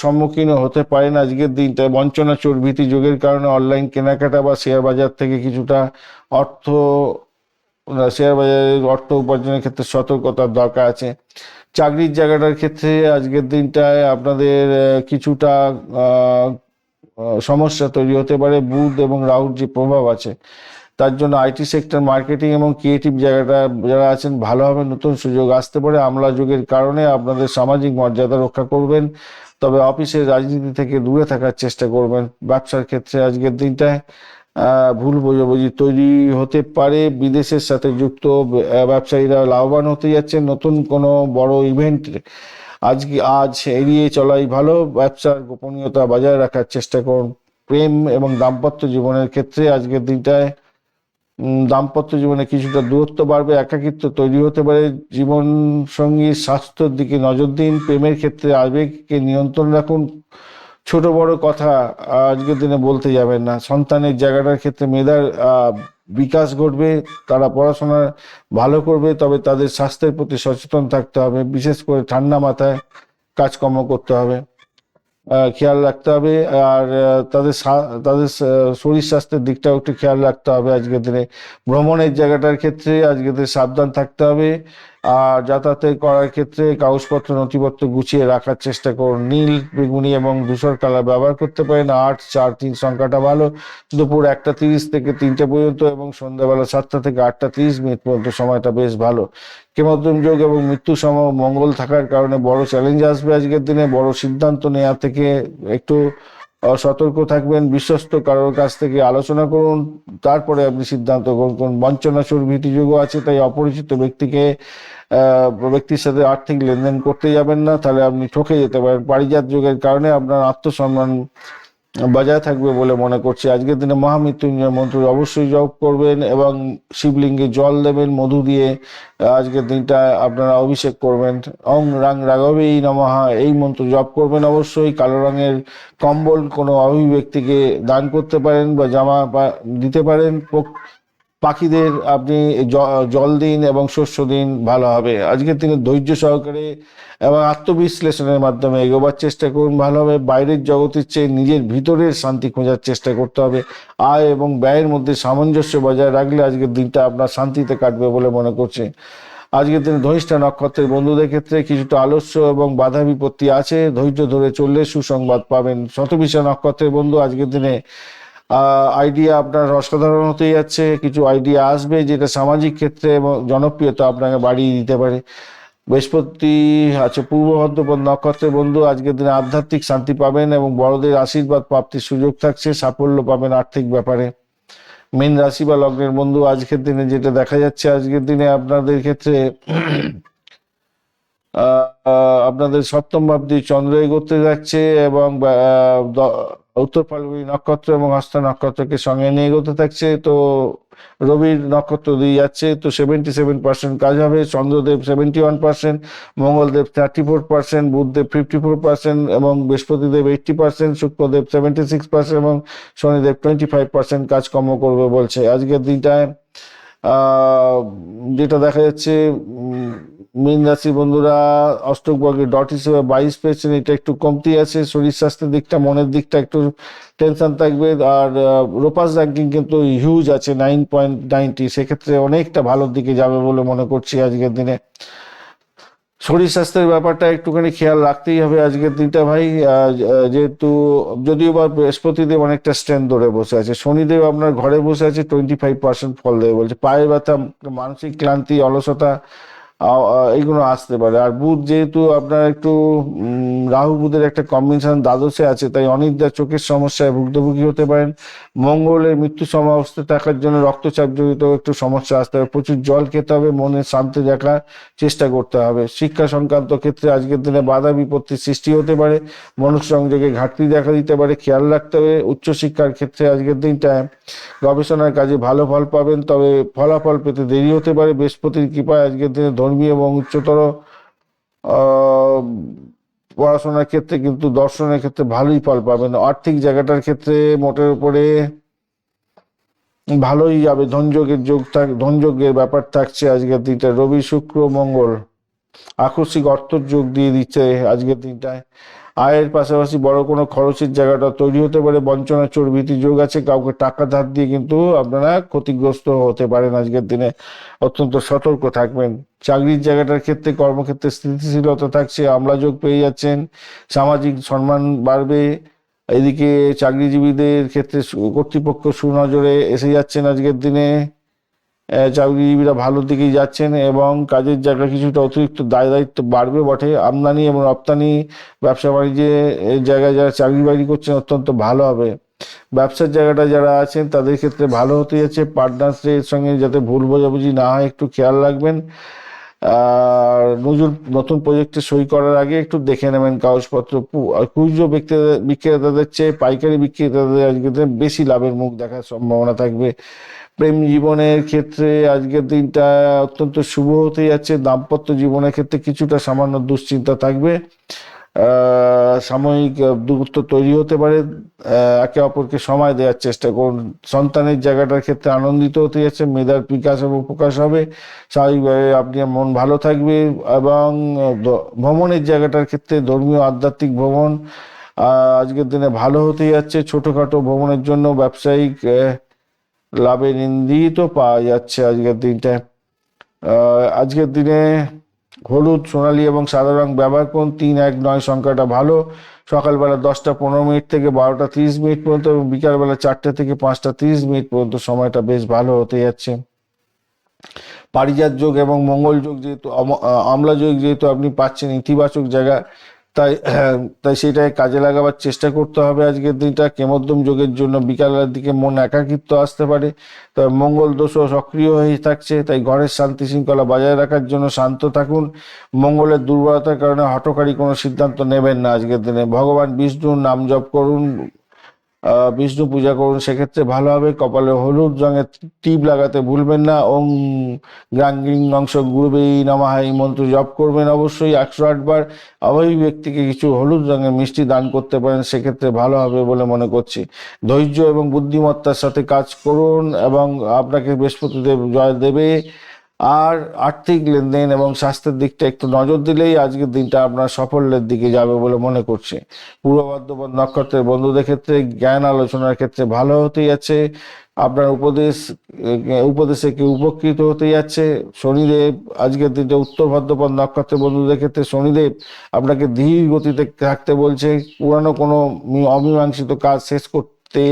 সম্মুখীন হতে পারেন আজকের দিনটায়। বঞ্চনা, চোর, ভীতি যোগের কারণে অনলাইন কেনাকাটা বা শেয়ার বাজার থেকে কিছুটা অর্থ শেয়ার বাজারের অর্থ উপার্জনের ক্ষেত্রে সতর্কতার দরকার আছে। চাকরির জায়গাটার ক্ষেত্রে আজকের দিনটায় আপনাদের কিছুটা সমস্যা তৈরি হতে পারে। বুধ এবং রাহুর যে প্রভাব আছে তার জন্য আইটি সেক্টর, মার্কেটিং এবং ক্রিয়েটিভ জায়গাটা যারা আছেন ভালোভাবে নতুন সুযোগ আসতে পারে। আমলা যুগের কারণে আপনাদের সামাজিক মর্যাদা রক্ষা করবেন, তবে অফিসের রাজনীতি থেকে দূরে থাকার চেষ্টা করবেন। ব্যবসার ক্ষেত্রে আজকের দিনটায় ভুল বোঝাবুঝি তৈরি হতে পারে। বিদেশের সাথে যুক্ত ব্যবসায়ীরা লাভবান হতে যাচ্ছেন। নতুন কোনো বড় ইভেন্ট আজ এড়িয়ে চলাই ভালো। ব্যবসার গোপনীয়তা বজায় রাখার চেষ্টা করুন। প্রেম এবং দাম্পত্য জীবনের ক্ষেত্রে আজকের দিনটায় দাম্পত্য জীবনে কিছুটা দূরত্ব বাড়বে, একাকিত্ব তৈরি হতে পারে। জীবন সঙ্গীর স্বাস্থ্যের দিকে নজর দিন। প্রেমের ক্ষেত্রে আবেগকে নিয়ন্ত্রণ রাখুন। ছোট বড় কথা আজকের দিনে বলতে যাবেন না। সন্তানের জায়গাটার ক্ষেত্রে মেধার বিকাশ ঘটবে, তারা পড়াশোনা ভালো করবে, তবে তাদের স্বাস্থ্যের প্রতি সচেতন থাকতে হবে। বিশেষ করে ঠান্ডা মাথায় কাজকর্ম করতে হবে, খেয়াল রাখতে হবে। আর তাদের শরীর স্বাস্থ্যের দিকটাও একটু খেয়াল রাখতে হবে আজকের দিনে। ভ্রমণের জায়গাটার ক্ষেত্রে আজকের দিনে সাবধান থাকতে হবে। আর যাতায়াতের করার ক্ষেত্রে কাগজপত্র, নথিপত্র গুছিয়ে রাখার চেষ্টা করুন। নীল, বেগুনি এবং ধূসর কালার ব্যবহার করতে পারেন। 8, 4, 3 সংখ্যাটা ভালো। দুপুর 1টা 30 থেকে 3টে পর্যন্ত এবং সন্ধ্যাবেলা 7টা থেকে 8টা 30 মিনিট পর্যন্ত সময়টা বেশ ভালো। কেমদ্রম যোগ এবং মৃত্যু সম মঙ্গল থাকার কারণে বড় চ্যালেঞ্জ আসবে আজকের দিনে। বড় সিদ্ধান্ত নেওয়া থেকে একটু সতর্ক থাকবেন। বিশ্বস্ত কারোর কাছ থেকে আলোচনা করুন, তারপরে আপনি সিদ্ধান্ত গ্রহণ করুন। বঞ্চনা, চোর, ভীতি যোগও আছে, তাই অপরিচিত ব্যক্তির সাথে আর্থিক লেনদেন করতে যাবেন না, তাহলে আপনি ঠকে যেতে পারেন। পারিজাত যোগের কারণে আপনার আত্মসম্মান বজায় থাকবে বলে মনে করছি। আজকের দিনে মহামৃত্যুঞ্জয় মন্ত্র অবশ্যই জপ করবেন এবং শিবলিঙ্গে জল দেবেন মধু দিয়ে। আজকের দিনটা আপনারা অভিষেক করবেন। ওং রাং রাঘবেই নমঃ এই মন্ত্র জপ করবেন অবশ্যই। কালো রঙের কম্বল কোনো অভাবী ব্যক্তিকে দান করতে পারেন বা জামা দিতে পারেন। পাখিদের আপনি জল দিন এবং শস্য দিন, ভালো হবে। আজকের দিনে ধৈর্য সহকারে এবং আত্মবিশ্লেষণের মাধ্যমে এগোবার চেষ্টা করুন, ভালো হবে। বাইরের জগতের চেয়ে নিজের ভিতরের শান্তি খোঁজার চেষ্টা করতে হবে। আয় এবং ব্যয়ের মধ্যে সামঞ্জস্য বজায় রাখলে আজকের দিনটা আপনার শান্তিতে কাটবে বলে মনে করছে। আজকের দিনে ধনিষ্ঠা নক্ষত্রের বন্ধুদের ক্ষেত্রে কিছুটা আলস্য এবং বাধা বিপত্তি আছে, ধৈর্য ধরে চললে সুসংবাদ পাবেন। শতবিশা নক্ষত্রের বন্ধু, আজকের দিনে আইডিয়া আপনার অসাধারণ হতে যাচ্ছে। কিছু আইডিয়া আসবে যেটা সামাজিক ক্ষেত্রে এবং জনপ্রিয়তা আপনাকে বাড়িয়ে দিতে পারে। বৃহস্পতি আছে পূর্ব ভদ্রপদ নক্ষত্রের বন্ধু, আজকের দিনে আধ্যাত্মিক শান্তি পাবেন এবং বড়দের আশীর্বাদ প্রাপ্তির সুযোগ থাকছে, সাফল্য পাবেন আর্থিক ব্যাপারে। মীন রাশি বা লগ্নের বন্ধু, আজকের দিনে যেটা দেখা যাচ্ছে, আজকের দিনে আপনাদের ক্ষেত্রে আপনাদের সপ্তম ভাবটি চন্দ্র এগোতে যাচ্ছে এবং উত্তর ফাল্গুনী নক্ষত্র এবং হস্তা নক্ষত্রকে সঙ্গে নিয়ে এগোতে থাকছে। তো রবির নক্ষত্র দিয়ে যাচ্ছে, তো 77% কাজ হবে। চন্দ্রদেব 71%, মঙ্গলদেব 34%, বুধদেব 54% এবং বৃহস্পতিদেব 80%, শুক্রদেব 76% এবং শনিদেব 25% কাজকর্ম করবে বলছে। আজকের দিনটায় যেটা দেখা যাচ্ছে, মীন রাশি বন্ধুরা অষ্টক বর্গের ডট হিসেবে 22 পেয়েছেন, এটা একটু কমতি আছে। শরীর স্বাস্থ্যের দিকটা, মনের দিকটা একটু টেনশন থাকবে। আর রোপাস র্যাঙ্কিং কিন্তু হিউজ আছে 9.90, সেক্ষেত্রে অনেকটা ভালোর দিকে যাবে বলে মনে করছি আজকের দিনে। শরীর স্বাস্থ্যের ব্যাপারটা একটুখানি খেয়াল রাখতেই হবে আজকের দিনটা ভাই। যেহেতু যদিও বা বৃহস্পতিদেব অনেকটা স্ট্রেন্থ ধরে বসে আছে, শনিদেব আপনার ঘরে বসে আছে 25% ফল দেবে বলছে। পায়ে ব্যথা, মানসিক ক্লান্তি, অলসতা এইগুলো আসতে পারে। আর বুধ যেহেতু আপনার একটু রাহু বুধের একটা কম্বিনেশন দ্বাদশে আছে, তাই অনিদ্রা, চোখের সমস্যায় ভুক্তভোগী হতে পারেন। মঙ্গলের মৃত্যু সমাবস্থায় থাকার জন্য রক্তচাপ জড়িত একটু সমস্যা আসতে হবে। প্রচুর জল খেতে হবে, মনের শান্তি রাখার চেষ্টা করতে হবে। শিক্ষা সংক্রান্ত ক্ষেত্রে আজকের দিনে বাধা বিপত্তির সৃষ্টি হতে পারে, মনুসংযোগে ঘাটতি দেখা দিতে পারে, খেয়াল রাখতে হবে। উচ্চশিক্ষার ক্ষেত্রে আজকের দিনটায় গবেষণার কাজে ভালো ফল পাবেন, তবে ফলাফল পেতে দেরি হতে পারে। বৃহস্পতির কৃপায় আজকের দিনে ধর্মীয় এবং উচ্চতর পড়াশোনার ক্ষেত্রে কিন্তু দর্শনের ক্ষেত্রে ভালোই ফল পাবেন। আর্থিক জায়গাটার ক্ষেত্রে মোটের উপরে ভালোই যাবে, ধনযোগের ব্যাপার থাকছে আজকের দিনটা। রবি শুক্র মঙ্গল আকস্মিক অর্থর যোগ দিয়ে দিচ্ছে আজকের দিনটায়। আয়ের পাশাপাশি বড় কোনো খরচের জায়গাটা তৈরি হতে পারে। বঞ্চনা, চোর ভীতি যোগ আছে, কাউকে টাকা ধার দিয়ে কিন্তু আপনারা ক্ষতিগ্রস্ত হতে পারেন আজকের দিনে, অত্যন্ত সতর্ক থাকবেন। চাকরির জায়গাটার ক্ষেত্রে, কর্মক্ষেত্রে স্থিতিশীলতা থাকছে, আমলা যোগ পেয়ে যাচ্ছেন, সামাজিক সম্মান বাড়বে। এদিকে চাকরিজীবীদের ক্ষেত্রে কর্তৃপক্ষ সুনজরে এসে যাচ্ছেন আজকের দিনে। চাকরিজীবীরা ভালোর দিকেই যাচ্ছেন এবং কাজের জায়গায় কিছুটা অতিরিক্ত দায় দায়িত্ব বাড়বে বটে। আমদানি এবং রপ্তানি, ব্যবসা বাণিজ্যে জায়গায় যারা চাকরি বাকরি করছেন অত্যন্ত ভালো হবে। ব্যবসার জায়গাটা যারা আছেন তাদের ক্ষেত্রে ভালো হতে যাচ্ছে। পার্টনার্সের সঙ্গে যাতে ভুল বোঝাবুঝি না হয় একটু খেয়াল রাখবেন। আর নতুন প্রজেক্টে সই করার আগে একটু দেখে নেবেন কাগজপত্র। খুচরো বিক্রেতাদের চেয়ে পাইকারি বিক্রেতাদের আজকে বেশি লাভের মুখ দেখার সম্ভাবনা থাকবে। প্রেম জীবনের ক্ষেত্রে আজকের দিনটা অত্যন্ত শুভ হতে যাচ্ছে। দাম্পত্য জীবনের ক্ষেত্রে কিছুটা সামান্য দুশ্চিন্তা থাকবে, সাময়িক দূরত্ব তৈরি হতে পারে। একে অপরকে সময় দেওয়ার চেষ্টা করুন। সন্তানের জায়গাটার ক্ষেত্রে আনন্দিত হতে যাচ্ছে, মেধার বিকাশ এবং প্রকাশ হবে। স্বাভাবিকভাবে আপনি মন ভালো থাকবে এবং ভ্রমণের জায়গাটার ক্ষেত্রে ধর্মীয় আধ্যাত্মিক ভ্রমণ আজকের দিনে ভালো হতে যাচ্ছে। ছোটখাটো ভ্রমণের জন্য ব্যবসায়িক লাভের ইঙ্গিত পাওয়া যাচ্ছে আজকের দিনটায়। আজকের দিনে হলুদ, সোনালী এবং সাদা রং ব্যবহার করুন। 319 সংখ্যাটা ভালো। সকালবেলা 10:15 থেকে 12:30 পর্যন্ত এবং বিকালবেলা 4টে থেকে 5:30 পর্যন্ত সময়টা বেশ ভালো হতে যাচ্ছে। পারিজাত যোগ এবং মঙ্গল যোগ যেহেতু, আমলা যোগ যেহেতু আপনি পাচ্ছেন ইতিবাচক জায়গা, তাই সেটাই কাজে লাগাবার চেষ্টা করতে হবে আজকের দিনটা। কেমোদ্যম যোগের জন্য বিকালের দিকে মন একাকিত্ব আসতে পারে, তবে মঙ্গল দোষও সক্রিয় হয়ে থাকছে, তাই ঘরের শান্তি শৃঙ্খলা বজায় রাখার জন্য শান্ত থাকুন। মঙ্গলের দুর্বলতার কারণে হঠকারী কোনো সিদ্ধান্ত নেবেন না আজকের দিনে। ভগবান বিষ্ণুর নাম জপ করুন। বিষ্ণু পূজা করুন, সেক্ষেত্রে ভালো হবে। কপালে হলুদ রঙের টিপ লাগাতে ভুলবেন না। ওং গ্রাং গ্রিং অংশ গুরুবেই নমঃ এই মন্ত্র জপ করবেন অবশ্যই 108 বার। অভাবী ব্যক্তিকে কিছু হলুদ রঙের মিষ্টি দান করতে পারেন, সেক্ষেত্রে ভালো হবে বলে মনে করছি। ধৈর্য এবং বুদ্ধিমত্তার সাথে কাজ করুন এবং আপনাকে বৃহস্পতিদেব জয় দেবে। আর আর্থিক লেনদেন এবং স্বাস্থ্যের দিকটা একটু নজর দিলেই আজকের দিনটা আপনার সাফল্যের দিকে যাবে বলে মনে করছি। পূর্ব বর্ধমান নক্ষত্রের বন্ধুদের ক্ষেত্রে জ্ঞান আলোচনার ক্ষেত্রে ভালো হতেই আছে। আপনার উপদেশে কেউ উপকৃত হতে যাচ্ছে। শনিদেব আজকের দিনটা উত্তর ভাদ্রপদ নক্ষত্রের বন্ধুদের ক্ষেত্রে শনিদেব আপনাকে ধীর গতিতে থাকতে বলছে। পুরানো কোনো অমীমাংসিত কাজ শেষ করতে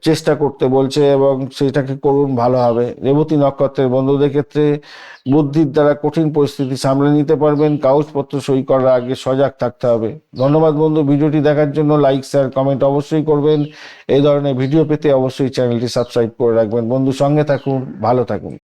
চেষ্টা করতে বলছে এবং সেটাকে করুন, ভালো হবে। রেবতী নক্ষত্রের বন্ধুদের ক্ষেত্রে বুদ্ধির দ্বারা কঠিন পরিস্থিতি সামলে নিতে পারবেন। কাগজপত্র সই করার আগে সজাগ থাকতে হবে। ধন্যবাদ বন্ধু, ভিডিওটি দেখার জন্য। লাইক শেয়ার কমেন্ট অবশ্যই করবেন। এই ধরনের ভিডিও পেতে অবশ্যই চ্যানেলটি সাবস্ক্রাইব করে রাখবেন। বন্ধু, সঙ্গে থাকুন, ভালো থাকুন।